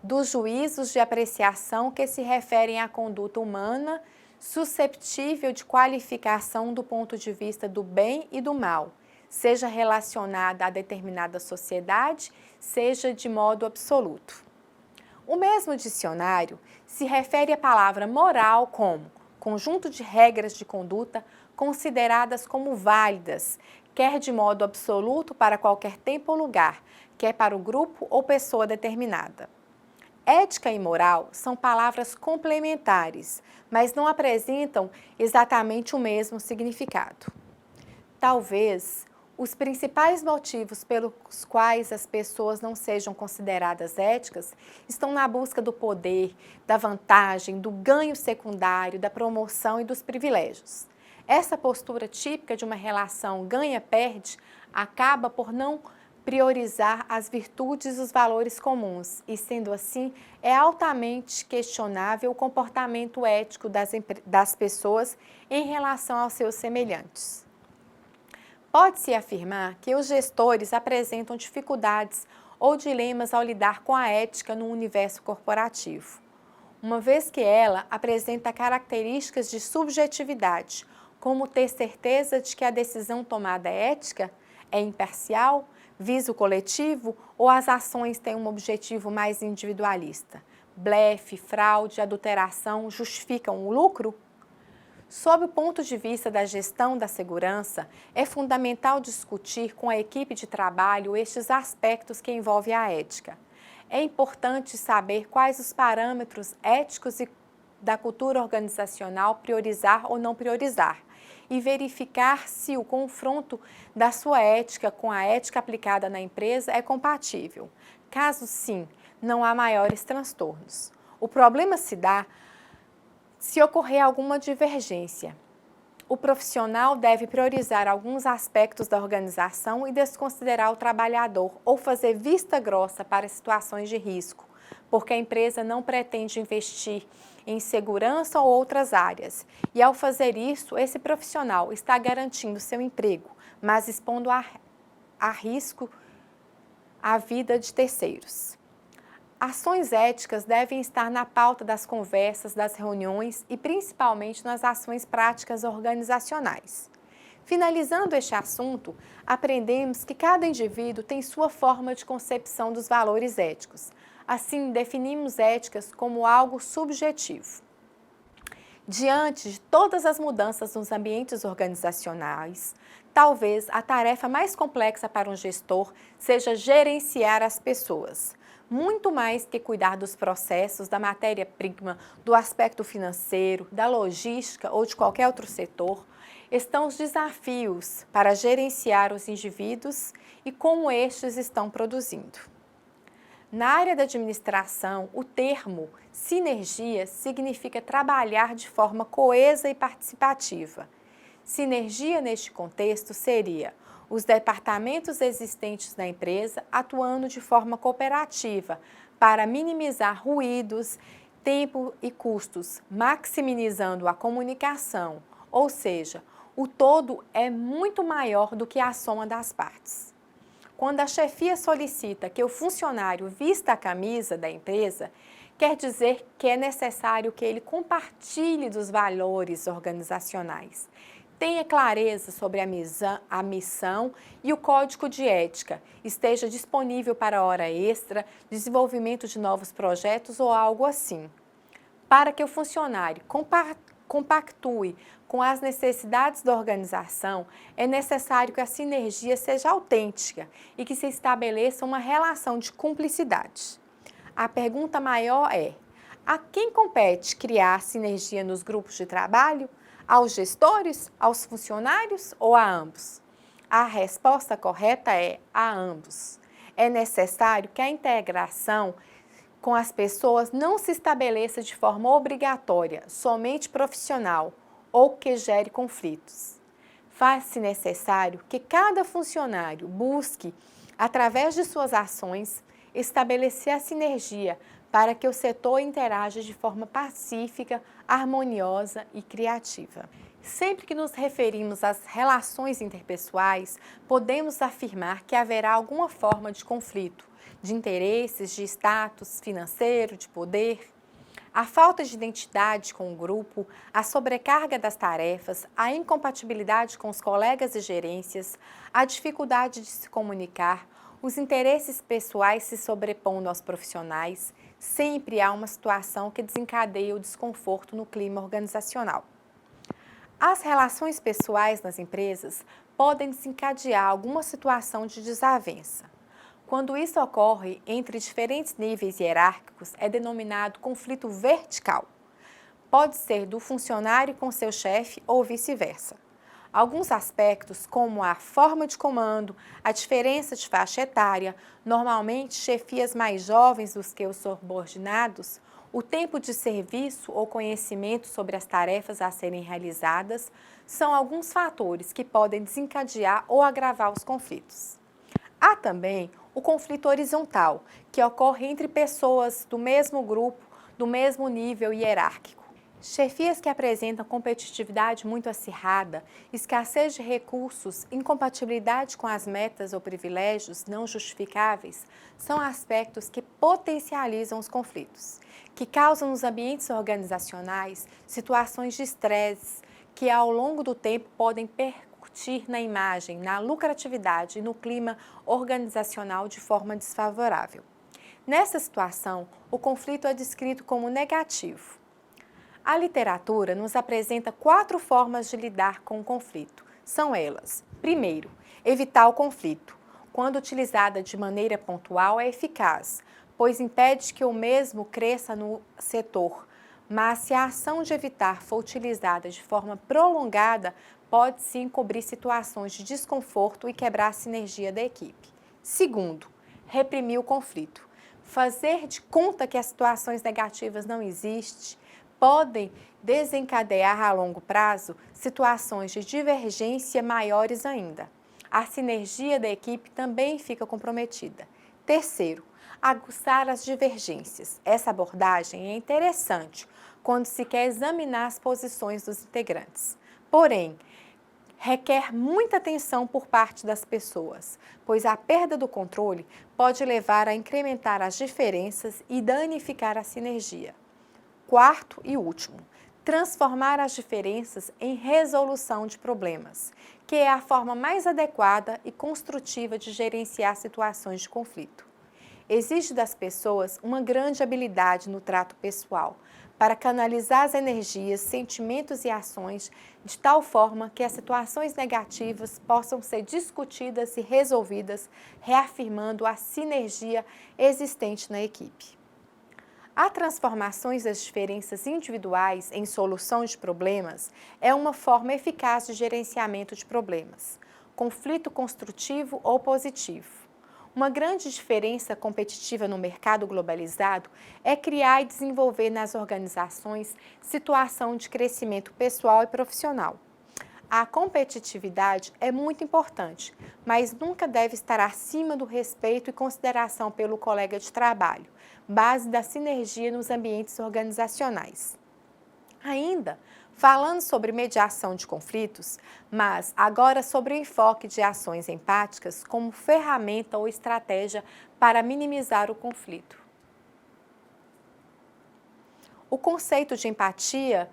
dos juízos de apreciação que se referem à conduta humana susceptível de qualificação do ponto de vista do bem e do mal, seja relacionada a determinada sociedade, seja de modo absoluto. O mesmo dicionário se refere à palavra moral como conjunto de regras de conduta consideradas como válidas, quer de modo absoluto para qualquer tempo ou lugar, quer para o grupo ou pessoa determinada. Ética e moral são palavras complementares, mas não apresentam exatamente o mesmo significado. Talvez os principais motivos pelos quais as pessoas não sejam consideradas éticas estão na busca do poder, da vantagem, do ganho secundário, da promoção e dos privilégios. Essa postura típica de uma relação ganha-perde acaba por não priorizar as virtudes e os valores comuns e, sendo assim, é altamente questionável o comportamento ético das pessoas em relação aos seus semelhantes. Pode-se afirmar que os gestores apresentam dificuldades ou dilemas ao lidar com a ética no universo corporativo, uma vez que ela apresenta características de subjetividade, como ter certeza de que a decisão tomada é ética, é imparcial, visa o coletivo ou as ações têm um objetivo mais individualista. Blefe, fraude, adulteração justificam o lucro? Sob o ponto de vista da gestão da segurança, é fundamental discutir com a equipe de trabalho estes aspectos que envolvem a ética. É importante saber quais os parâmetros éticos e da cultura organizacional priorizar ou não priorizar e verificar se o confronto da sua ética com a ética aplicada na empresa é compatível. Caso sim, não há maiores transtornos. O problema se dá se ocorrer alguma divergência. O profissional deve priorizar alguns aspectos da organização e desconsiderar o trabalhador ou fazer vista grossa para situações de risco, porque a empresa não pretende investir em segurança ou outras áreas. E ao fazer isso, esse profissional está garantindo seu emprego, mas expondo a risco a vida de terceiros. Ações éticas devem estar na pauta das conversas, das reuniões e principalmente nas ações práticas organizacionais. Finalizando este assunto, aprendemos que cada indivíduo tem sua forma de concepção dos valores éticos. Assim, definimos éticas como algo subjetivo. Diante de todas as mudanças nos ambientes organizacionais, talvez a tarefa mais complexa para um gestor seja gerenciar as pessoas. Muito mais que cuidar dos processos, da matéria-prima, do aspecto financeiro, da logística ou de qualquer outro setor, estão os desafios para gerenciar os indivíduos e como estes estão produzindo. Na área da administração, o termo sinergia significa trabalhar de forma coesa e participativa. Sinergia neste contexto seria os departamentos existentes na empresa atuando de forma cooperativa para minimizar ruídos, tempo e custos, maximizando a comunicação, ou seja, o todo é muito maior do que a soma das partes. Quando a chefia solicita que o funcionário vista a camisa da empresa, quer dizer que é necessário que ele compartilhe dos valores organizacionais, tenha clareza sobre a missão e o código de ética, esteja disponível para hora extra, desenvolvimento de novos projetos ou algo assim. Para que o funcionário compactue com as necessidades da organização, é necessário que a sinergia seja autêntica e que se estabeleça uma relação de cumplicidade. A pergunta maior é: a quem compete criar sinergia nos grupos de trabalho? Aos gestores, aos funcionários ou a ambos? A resposta correta é a ambos. É necessário que a integração com as pessoas não se estabeleça de forma obrigatória, somente profissional, ou que gere conflitos. Faz-se necessário que cada funcionário busque, através de suas ações, estabelecer a sinergia para que o setor interaja de forma pacífica, harmoniosa e criativa. Sempre que nos referimos às relações interpessoais, podemos afirmar que haverá alguma forma de conflito, de interesses, de status financeiro, de poder. A falta de identidade com o grupo, a sobrecarga das tarefas, a incompatibilidade com os colegas e gerências, a dificuldade de se comunicar, os interesses pessoais se sobrepondo aos profissionais, sempre há uma situação que desencadeia o desconforto no clima organizacional. As relações pessoais nas empresas podem desencadear alguma situação de desavença. Quando isso ocorre entre diferentes níveis hierárquicos, é denominado conflito vertical. Pode ser do funcionário com seu chefe ou vice-versa. Alguns aspectos, como a forma de comando, a diferença de faixa etária, normalmente chefias mais jovens do que os subordinados, o tempo de serviço ou conhecimento sobre as tarefas a serem realizadas, são alguns fatores que podem desencadear ou agravar os conflitos. Há também o conflito horizontal, que ocorre entre pessoas do mesmo grupo, do mesmo nível hierárquico. Chefias que apresentam competitividade muito acirrada, escassez de recursos, incompatibilidade com as metas ou privilégios não justificáveis são aspectos que potencializam os conflitos, que causam nos ambientes organizacionais situações de estresse que ao longo do tempo podem percutir na imagem, na lucratividade e no clima organizacional de forma desfavorável. Nessa situação, o conflito é descrito como negativo. A literatura nos apresenta 4 formas de lidar com o conflito. São elas: primeiro, evitar o conflito. Quando utilizada de maneira pontual, é eficaz, pois impede que o mesmo cresça no setor. Mas se a ação de evitar for utilizada de forma prolongada, pode sim encobrir situações de desconforto e quebrar a sinergia da equipe. Segundo, reprimir o conflito. Fazer de conta que as situações negativas não existem podem desencadear a longo prazo situações de divergência maiores ainda. A sinergia da equipe também fica comprometida. Terceiro, aguçar as divergências. Essa abordagem é interessante quando se quer examinar as posições dos integrantes. Porém, requer muita atenção por parte das pessoas, pois a perda do controle pode levar a incrementar as diferenças e danificar a sinergia. Quarto e último, transformar as diferenças em resolução de problemas, que é a forma mais adequada e construtiva de gerenciar situações de conflito. Exige das pessoas uma grande habilidade no trato pessoal, para canalizar as energias, sentimentos e ações de tal forma que as situações negativas possam ser discutidas e resolvidas, reafirmando a sinergia existente na equipe. A transformações das diferenças individuais em solução de problemas é uma forma eficaz de gerenciamento de problemas, conflito construtivo ou positivo. Uma grande diferença competitiva no mercado globalizado é criar e desenvolver nas organizações situação de crescimento pessoal e profissional. A competitividade é muito importante, mas nunca deve estar acima do respeito e consideração pelo colega de trabalho, base da sinergia nos ambientes organizacionais. Ainda, falando sobre mediação de conflitos, mas agora sobre o enfoque de ações empáticas como ferramenta ou estratégia para minimizar o conflito. O conceito de empatia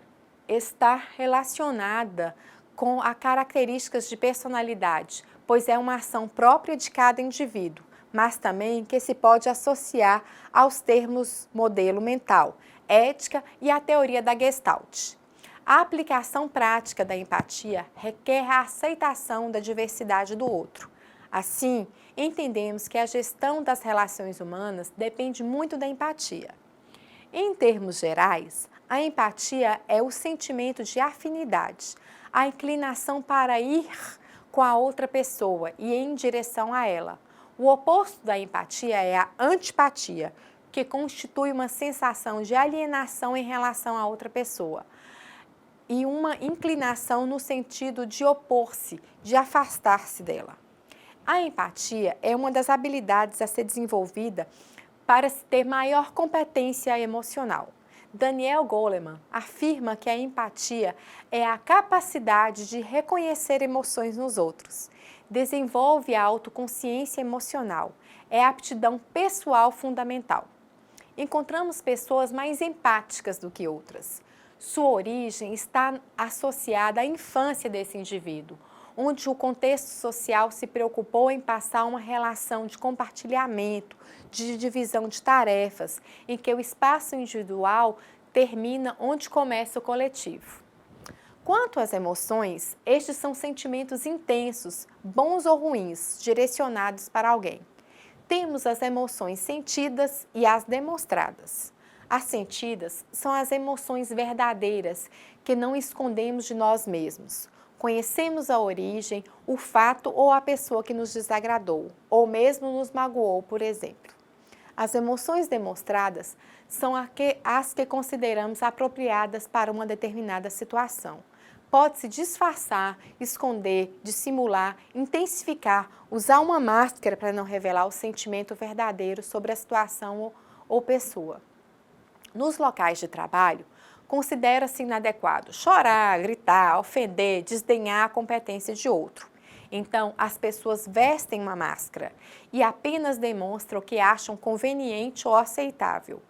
está relacionada com as características de personalidade, pois é uma ação própria de cada indivíduo, mas também que se pode associar aos termos modelo mental, ética e a teoria da Gestalt. A aplicação prática da empatia requer a aceitação da diversidade do outro. Assim, entendemos que a gestão das relações humanas depende muito da empatia. Em termos gerais, a empatia é o sentimento de afinidade, a inclinação para ir com a outra pessoa e em direção a ela. O oposto da empatia é a antipatia, que constitui uma sensação de alienação em relação a outra pessoa e uma inclinação no sentido de opor-se, de afastar-se dela. A empatia é uma das habilidades a ser desenvolvida para se ter maior competência emocional. Daniel Goleman afirma que a empatia é a capacidade de reconhecer emoções nos outros. Desenvolve a autoconsciência emocional. É a aptidão pessoal fundamental. Encontramos pessoas mais empáticas do que outras. Sua origem está associada à infância desse indivíduo, onde o contexto social se preocupou em passar uma relação de compartilhamento, de divisão de tarefas, em que o espaço individual termina onde começa o coletivo. Quanto às emoções, estes são sentimentos intensos, bons ou ruins, direcionados para alguém. Temos as emoções sentidas e as demonstradas. As sentidas são as emoções verdadeiras que não escondemos de nós mesmos. Conhecemos a origem, o fato ou a pessoa que nos desagradou, ou mesmo nos magoou, por exemplo. As emoções demonstradas são as que consideramos apropriadas para uma determinada situação. Pode-se disfarçar, esconder, dissimular, intensificar, usar uma máscara para não revelar o sentimento verdadeiro sobre a situação ou pessoa. Nos locais de trabalho, considera-se inadequado chorar, gritar, ofender, desdenhar a competência de outro. Então, as pessoas vestem uma máscara e apenas demonstram o que acham conveniente ou aceitável.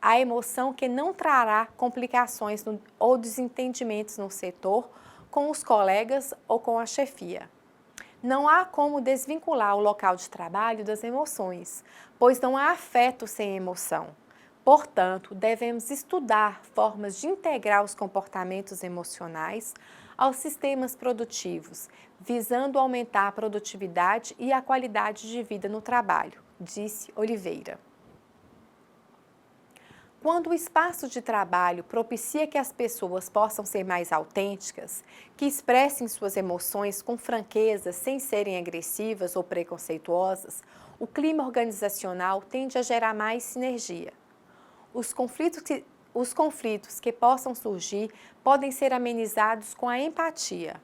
A emoção que não trará complicações ou desentendimentos no setor, com os colegas ou com a chefia. Não há como desvincular o local de trabalho das emoções, pois não há afeto sem emoção. Portanto, devemos estudar formas de integrar os comportamentos emocionais aos sistemas produtivos, visando aumentar a produtividade e a qualidade de vida no trabalho, disse Oliveira. Quando o espaço de trabalho propicia que as pessoas possam ser mais autênticas, que expressem suas emoções com franqueza sem serem agressivas ou preconceituosas, o clima organizacional tende a gerar mais sinergia. Os conflitos que possam surgir podem ser amenizados com a empatia.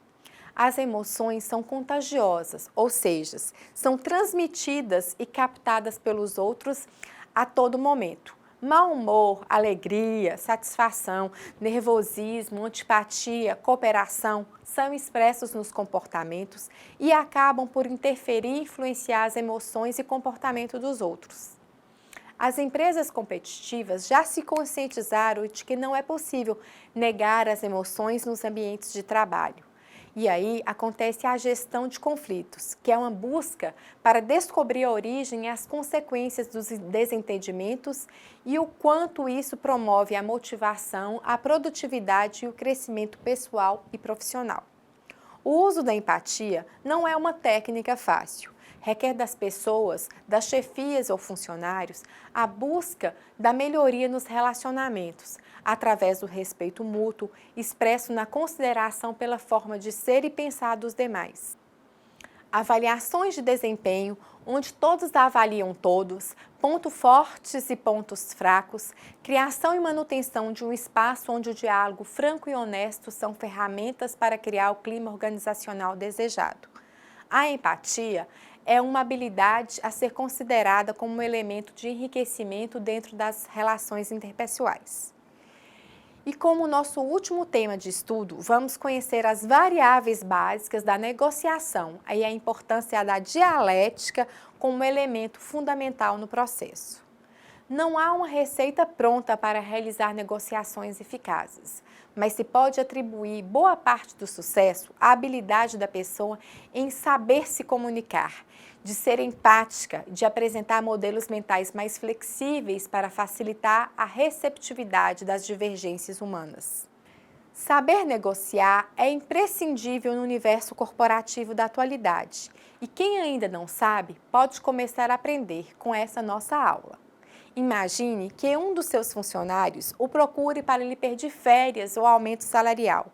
As emoções são contagiosas, ou seja, são transmitidas e captadas pelos outros a todo momento. Mau humor, alegria, satisfação, nervosismo, antipatia, cooperação são expressos nos comportamentos e acabam por interferir e influenciar as emoções e comportamento dos outros. As empresas competitivas já se conscientizaram de que não é possível negar as emoções nos ambientes de trabalho. E aí acontece a gestão de conflitos, que é uma busca para descobrir a origem e as consequências dos desentendimentos e o quanto isso promove a motivação, a produtividade e o crescimento pessoal e profissional. O uso da empatia não é uma técnica fácil. Requer das pessoas, das chefias ou funcionários, a busca da melhoria nos relacionamentos, através do respeito mútuo, expresso na consideração pela forma de ser e pensar dos demais. Avaliações de desempenho, onde todos avaliam todos, pontos fortes e pontos fracos, criação e manutenção de um espaço onde o diálogo franco e honesto são ferramentas para criar o clima organizacional desejado. A empatia é uma habilidade a ser considerada como um elemento de enriquecimento dentro das relações interpessoais. E como nosso último tema de estudo, vamos conhecer as variáveis básicas da negociação e a importância da dialética como elemento fundamental no processo. Não há uma receita pronta para realizar negociações eficazes, mas se pode atribuir boa parte do sucesso à habilidade da pessoa em saber se comunicar, de ser empática, de apresentar modelos mentais mais flexíveis para facilitar a receptividade das divergências humanas. Saber negociar é imprescindível no universo corporativo da atualidade e quem ainda não sabe pode começar a aprender com essa nossa aula. Imagine que um dos seus funcionários o procure para lhe pedir férias ou aumento salarial.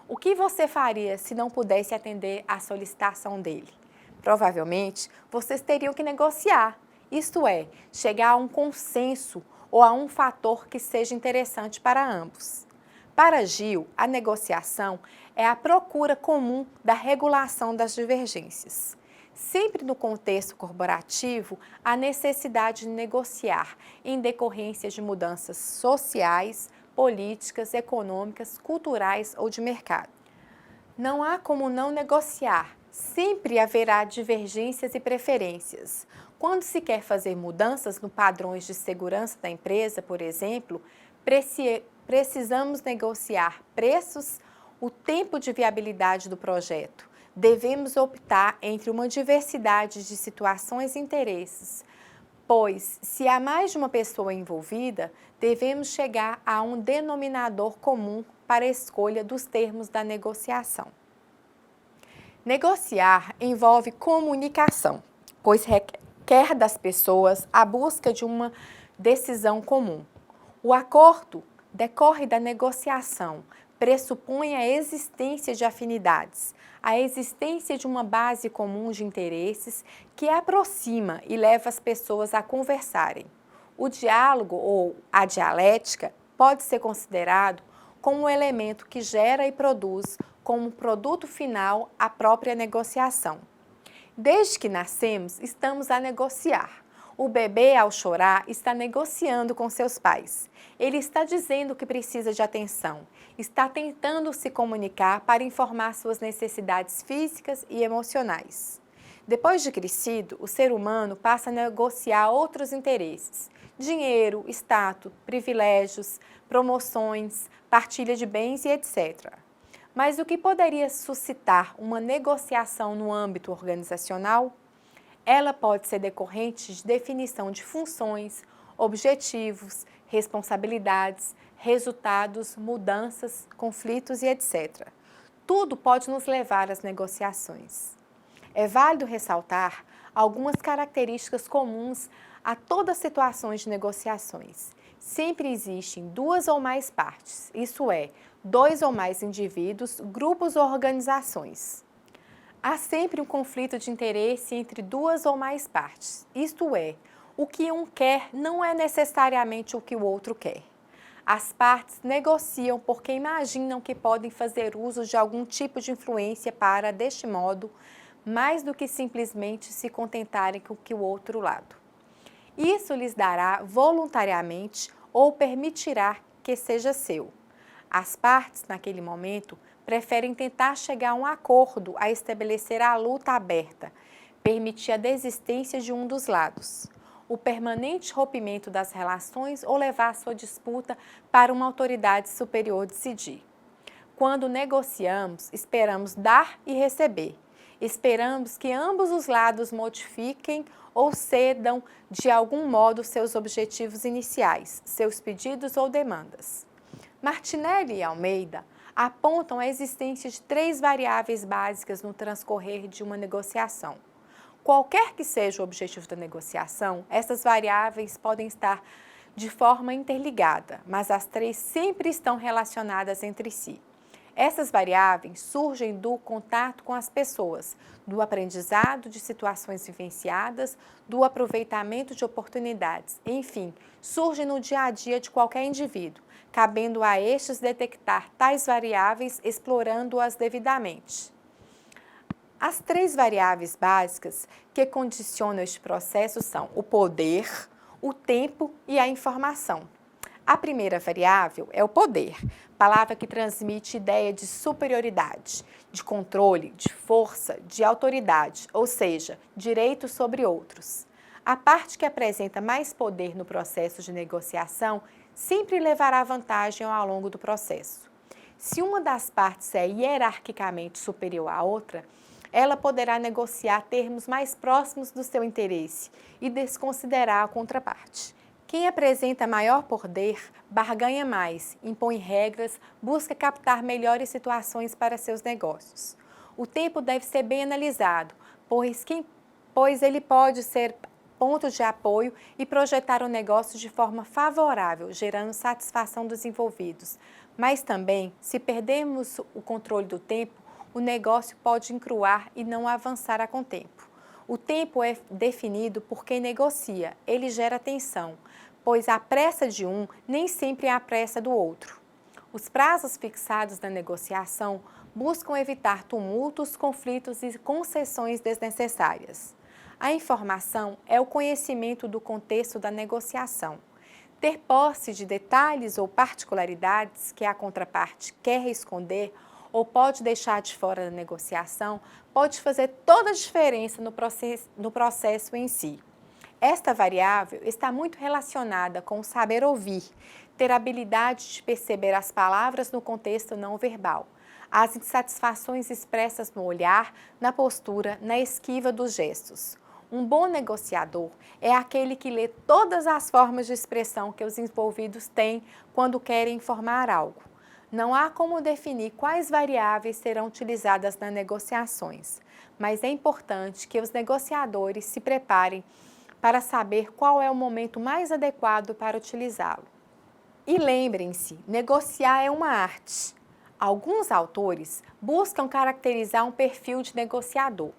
O que você faria se não pudesse atender à solicitação dele? Provavelmente, vocês teriam que negociar, isto é, chegar a um consenso ou a um fator que seja interessante para ambos. Para Gil, a negociação é a procura comum da regulação das divergências. Sempre no contexto corporativo, há necessidade de negociar em decorrência de mudanças sociais, políticas, econômicas, culturais ou de mercado. Não há como não negociar, sempre haverá divergências e preferências. Quando se quer fazer mudanças no padrões de segurança da empresa, por exemplo, precisamos negociar preços, o tempo de viabilidade do projeto. Devemos optar entre uma diversidade de situações e interesses, pois, se há mais de uma pessoa envolvida, devemos chegar a um denominador comum para a escolha dos termos da negociação. Negociar envolve comunicação, pois requer das pessoas a busca de uma decisão comum. O acordo decorre da negociação, pressupõe a existência de afinidades, a existência de uma base comum de interesses que aproxima e leva as pessoas a conversarem. O diálogo ou a dialética pode ser considerado como um elemento que gera e produz como produto final a própria negociação. Desde que nascemos, estamos a negociar. O bebê, ao chorar, está negociando com seus pais. Ele está dizendo que precisa de atenção, está tentando se comunicar para informar suas necessidades físicas e emocionais. Depois de crescido, o ser humano passa a negociar outros interesses: dinheiro, status, privilégios, promoções, partilha de bens e etc. Mas o que poderia suscitar uma negociação no âmbito organizacional? Ela pode ser decorrente de definição de funções, objetivos, responsabilidades, resultados, mudanças, conflitos e etc. Tudo pode nos levar às negociações. É válido ressaltar algumas características comuns a todas as situações de negociações. Sempre existem duas ou mais partes, isso é, dois ou mais indivíduos, grupos ou organizações. Há sempre um conflito de interesse entre duas ou mais partes, isto é, o que um quer não é necessariamente o que o outro quer. As partes negociam porque imaginam que podem fazer uso de algum tipo de influência para, deste modo, mais do que simplesmente se contentarem com o que o outro lado. Isso lhes dará voluntariamente ou permitirá que seja seu. As partes, naquele momento, preferem tentar chegar a um acordo a estabelecer a luta aberta, permitir a desistência de um dos lados, o permanente rompimento das relações ou levar a sua disputa para uma autoridade superior decidir. Quando negociamos, esperamos dar e receber. Esperamos que ambos os lados modifiquem ou cedam de algum modo seus objetivos iniciais, seus pedidos ou demandas. Martinelli e Almeida apontam a existência de 3 variáveis básicas no transcorrer de uma negociação. Qualquer que seja o objetivo da negociação, essas variáveis podem estar de forma interligada, mas as 3 sempre estão relacionadas entre si. Essas variáveis surgem do contato com as pessoas, do aprendizado de situações vivenciadas, do aproveitamento de oportunidades, enfim, surgem no dia a dia de qualquer indivíduo, cabendo a estes detectar tais variáveis explorando-as devidamente. As 3 variáveis básicas que condicionam este processo são o poder, o tempo e a informação. A primeira variável é o poder, palavra que transmite ideia de superioridade, de controle, de força, de autoridade, ou seja, direito sobre outros. A parte que apresenta mais poder no processo de negociação sempre levará vantagem ao longo do processo. Se uma das partes é hierarquicamente superior à outra, ela poderá negociar termos mais próximos do seu interesse e desconsiderar a contraparte. Quem apresenta maior poder barganha mais, impõe regras, busca captar melhores situações para seus negócios. O tempo deve ser bem analisado, pois ele pode ser ponto de apoio e projetar o negócio de forma favorável, gerando satisfação dos envolvidos. Mas também, se perdermos o controle do tempo, o negócio pode encruar e não avançar a contento. O tempo é definido por quem negocia, ele gera tensão, pois a pressa de um nem sempre é a pressa do outro. Os prazos fixados na negociação buscam evitar tumultos, conflitos e concessões desnecessárias. A informação é o conhecimento do contexto da negociação. Ter posse de detalhes ou particularidades que a contraparte quer esconder ou pode deixar de fora da negociação pode fazer toda a diferença no processo em si. Esta variável está muito relacionada com o saber ouvir, ter habilidade de perceber as palavras no contexto não verbal, as insatisfações expressas no olhar, na postura, na esquiva dos gestos. Um bom negociador é aquele que lê todas as formas de expressão que os envolvidos têm quando querem informar algo. Não há como definir quais variáveis serão utilizadas nas negociações, mas é importante que os negociadores se preparem para saber qual é o momento mais adequado para utilizá-lo. E lembrem-se, negociar é uma arte. Alguns autores buscam caracterizar um perfil de negociador.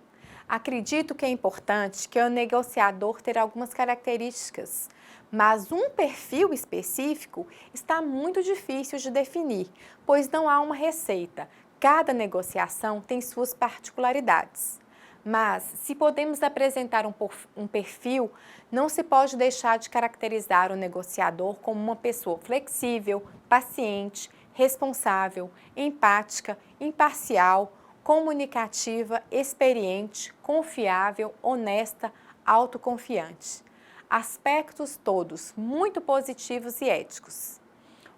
Acredito que é importante que o negociador tenha algumas características, mas um perfil específico está muito difícil de definir, pois não há uma receita. Cada negociação tem suas particularidades. Mas, se podemos apresentar um perfil, não se pode deixar de caracterizar o negociador como uma pessoa flexível, paciente, responsável, empática, imparcial, comunicativa, experiente, confiável, honesta, autoconfiante. Aspectos todos muito positivos e éticos.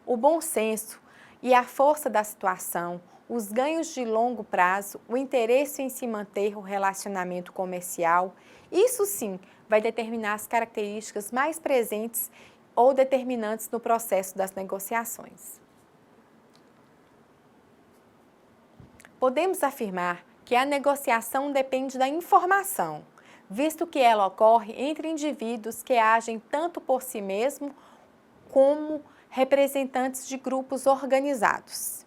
O bom senso e a força da situação, os ganhos de longo prazo, o interesse em se manter o relacionamento comercial, isso sim vai determinar as características mais presentes ou determinantes no processo das negociações. Podemos afirmar que a negociação depende da informação, visto que ela ocorre entre indivíduos que agem tanto por si mesmo como representantes de grupos organizados.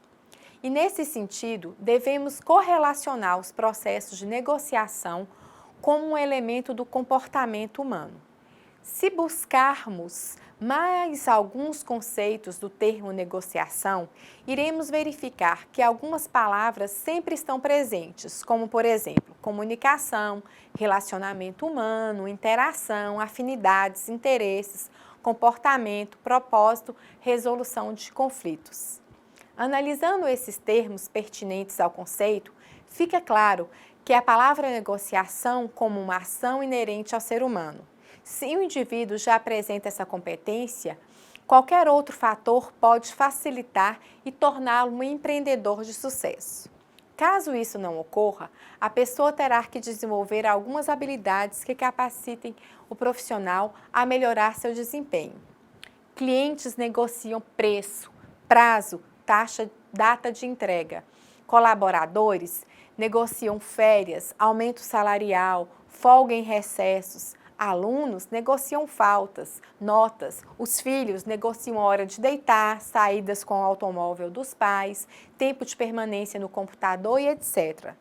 E nesse sentido, devemos correlacionar os processos de negociação como um elemento do comportamento humano. Se buscarmos mais alguns conceitos do termo negociação, iremos verificar que algumas palavras sempre estão presentes, como, por exemplo, comunicação, relacionamento humano, interação, afinidades, interesses, comportamento, propósito, resolução de conflitos. Analisando esses termos pertinentes ao conceito, fica claro que a palavra negociação como uma ação inerente ao ser humano. Se o indivíduo já apresenta essa competência, qualquer outro fator pode facilitar e torná-lo um empreendedor de sucesso. Caso isso não ocorra, a pessoa terá que desenvolver algumas habilidades que capacitem o profissional a melhorar seu desempenho. Clientes negociam preço, prazo, taxa, data de entrega. Colaboradores negociam férias, aumento salarial, folga em recessos. Alunos negociam faltas, notas. Os filhos negociam hora de deitar, saídas com o automóvel dos pais, tempo de permanência no computador e etc.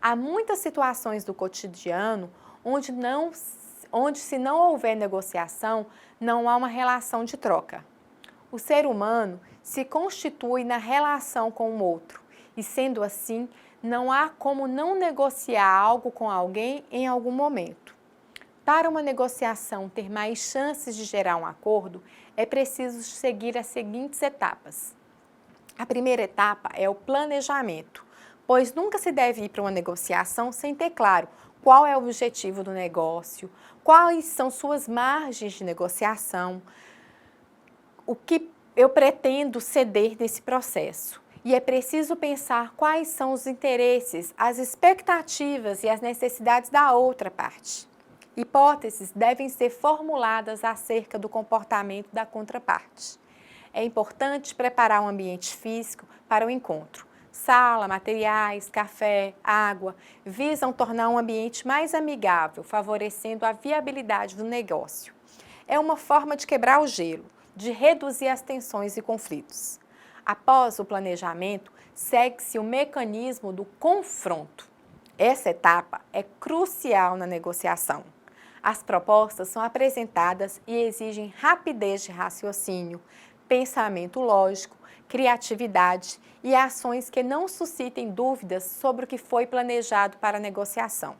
Há muitas situações do cotidiano onde se não houver negociação, não há uma relação de troca. O ser humano se constitui na relação com o outro e, sendo assim, não há como não negociar algo com alguém em algum momento. Para uma negociação ter mais chances de gerar um acordo, é preciso seguir as seguintes etapas. A primeira etapa é o planejamento, pois nunca se deve ir para uma negociação sem ter claro qual é o objetivo do negócio, quais são suas margens de negociação, o que eu pretendo ceder nesse processo. E é preciso pensar quais são os interesses, as expectativas e as necessidades da outra parte. Hipóteses devem ser formuladas acerca do comportamento da contraparte. É importante preparar um ambiente físico para o encontro. Sala, materiais, café, água visam tornar um ambiente mais amigável, favorecendo a viabilidade do negócio. É uma forma de quebrar o gelo, de reduzir as tensões e conflitos. Após o planejamento, segue-se o mecanismo do confronto. Essa etapa é crucial na negociação. As propostas são apresentadas e exigem rapidez de raciocínio, pensamento lógico, criatividade e ações que não suscitem dúvidas sobre o que foi planejado para a negociação.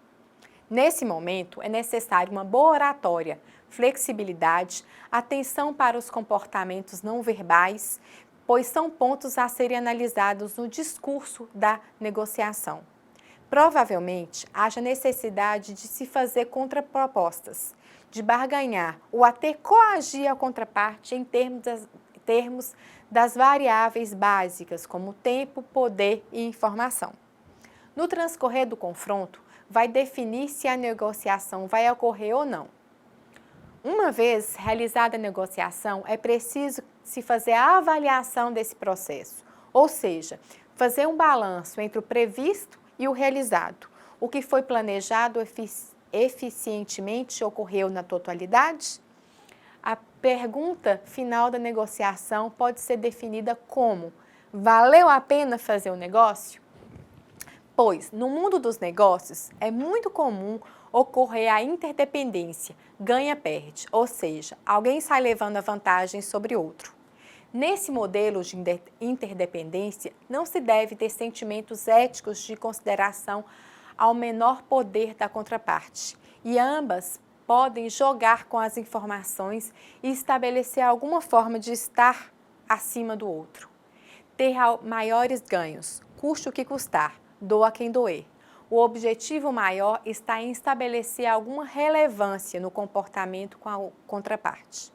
Nesse momento, é necessário uma boa oratória, flexibilidade, atenção para os comportamentos não verbais, pois são pontos a serem analisados no discurso da negociação. Provavelmente, haja necessidade de se fazer contrapropostas, de barganhar ou até coagir a contraparte em termos das variáveis básicas, como tempo, poder e informação. No transcorrer do confronto, vai definir se a negociação vai ocorrer ou não. Uma vez realizada a negociação, é preciso se fazer a avaliação desse processo, ou seja, fazer um balanço entre o previsto e o realizado. O que foi planejado eficientemente ocorreu na totalidade? A pergunta final da negociação pode ser definida como: valeu a pena fazer o negócio? Pois, no mundo dos negócios, é muito comum ocorrer a interdependência, ganha-perde, ou seja, alguém sai levando a vantagem sobre outro. Nesse modelo de interdependência, não se deve ter sentimentos éticos de consideração ao menor poder da contraparte, e ambas podem jogar com as informações e estabelecer alguma forma de estar acima do outro. Ter maiores ganhos, custe o que custar, doa quem doer. O objetivo maior está em estabelecer alguma relevância no comportamento com a contraparte.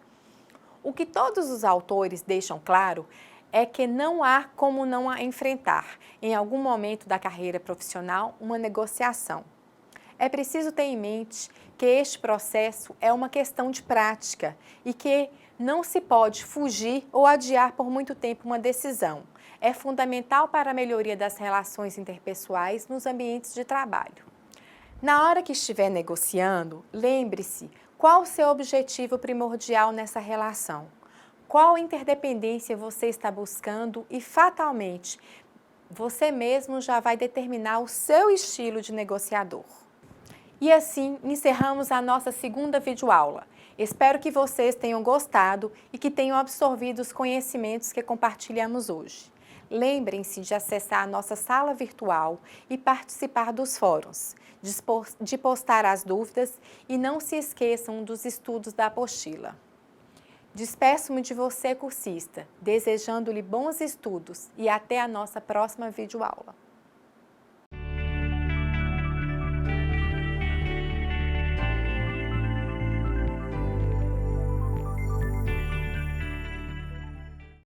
O que todos os autores deixam claro é que não há como não enfrentar, em algum momento da carreira profissional, uma negociação. É preciso ter em mente que este processo é uma questão de prática e que não se pode fugir ou adiar por muito tempo uma decisão. É fundamental para a melhoria das relações interpessoais nos ambientes de trabalho. Na hora que estiver negociando, lembre-se qual o seu objetivo primordial nessa relação. Qual interdependência você está buscando e, fatalmente, você mesmo já vai determinar o seu estilo de negociador. E assim, encerramos a nossa segunda videoaula. Espero que vocês tenham gostado e que tenham absorvido os conhecimentos que compartilhamos hoje. Lembrem-se de acessar a nossa sala virtual e participar dos fóruns, de postar as dúvidas e não se esqueçam dos estudos da apostila. Despeço-me de você, cursista, desejando-lhe bons estudos e até a nossa próxima videoaula.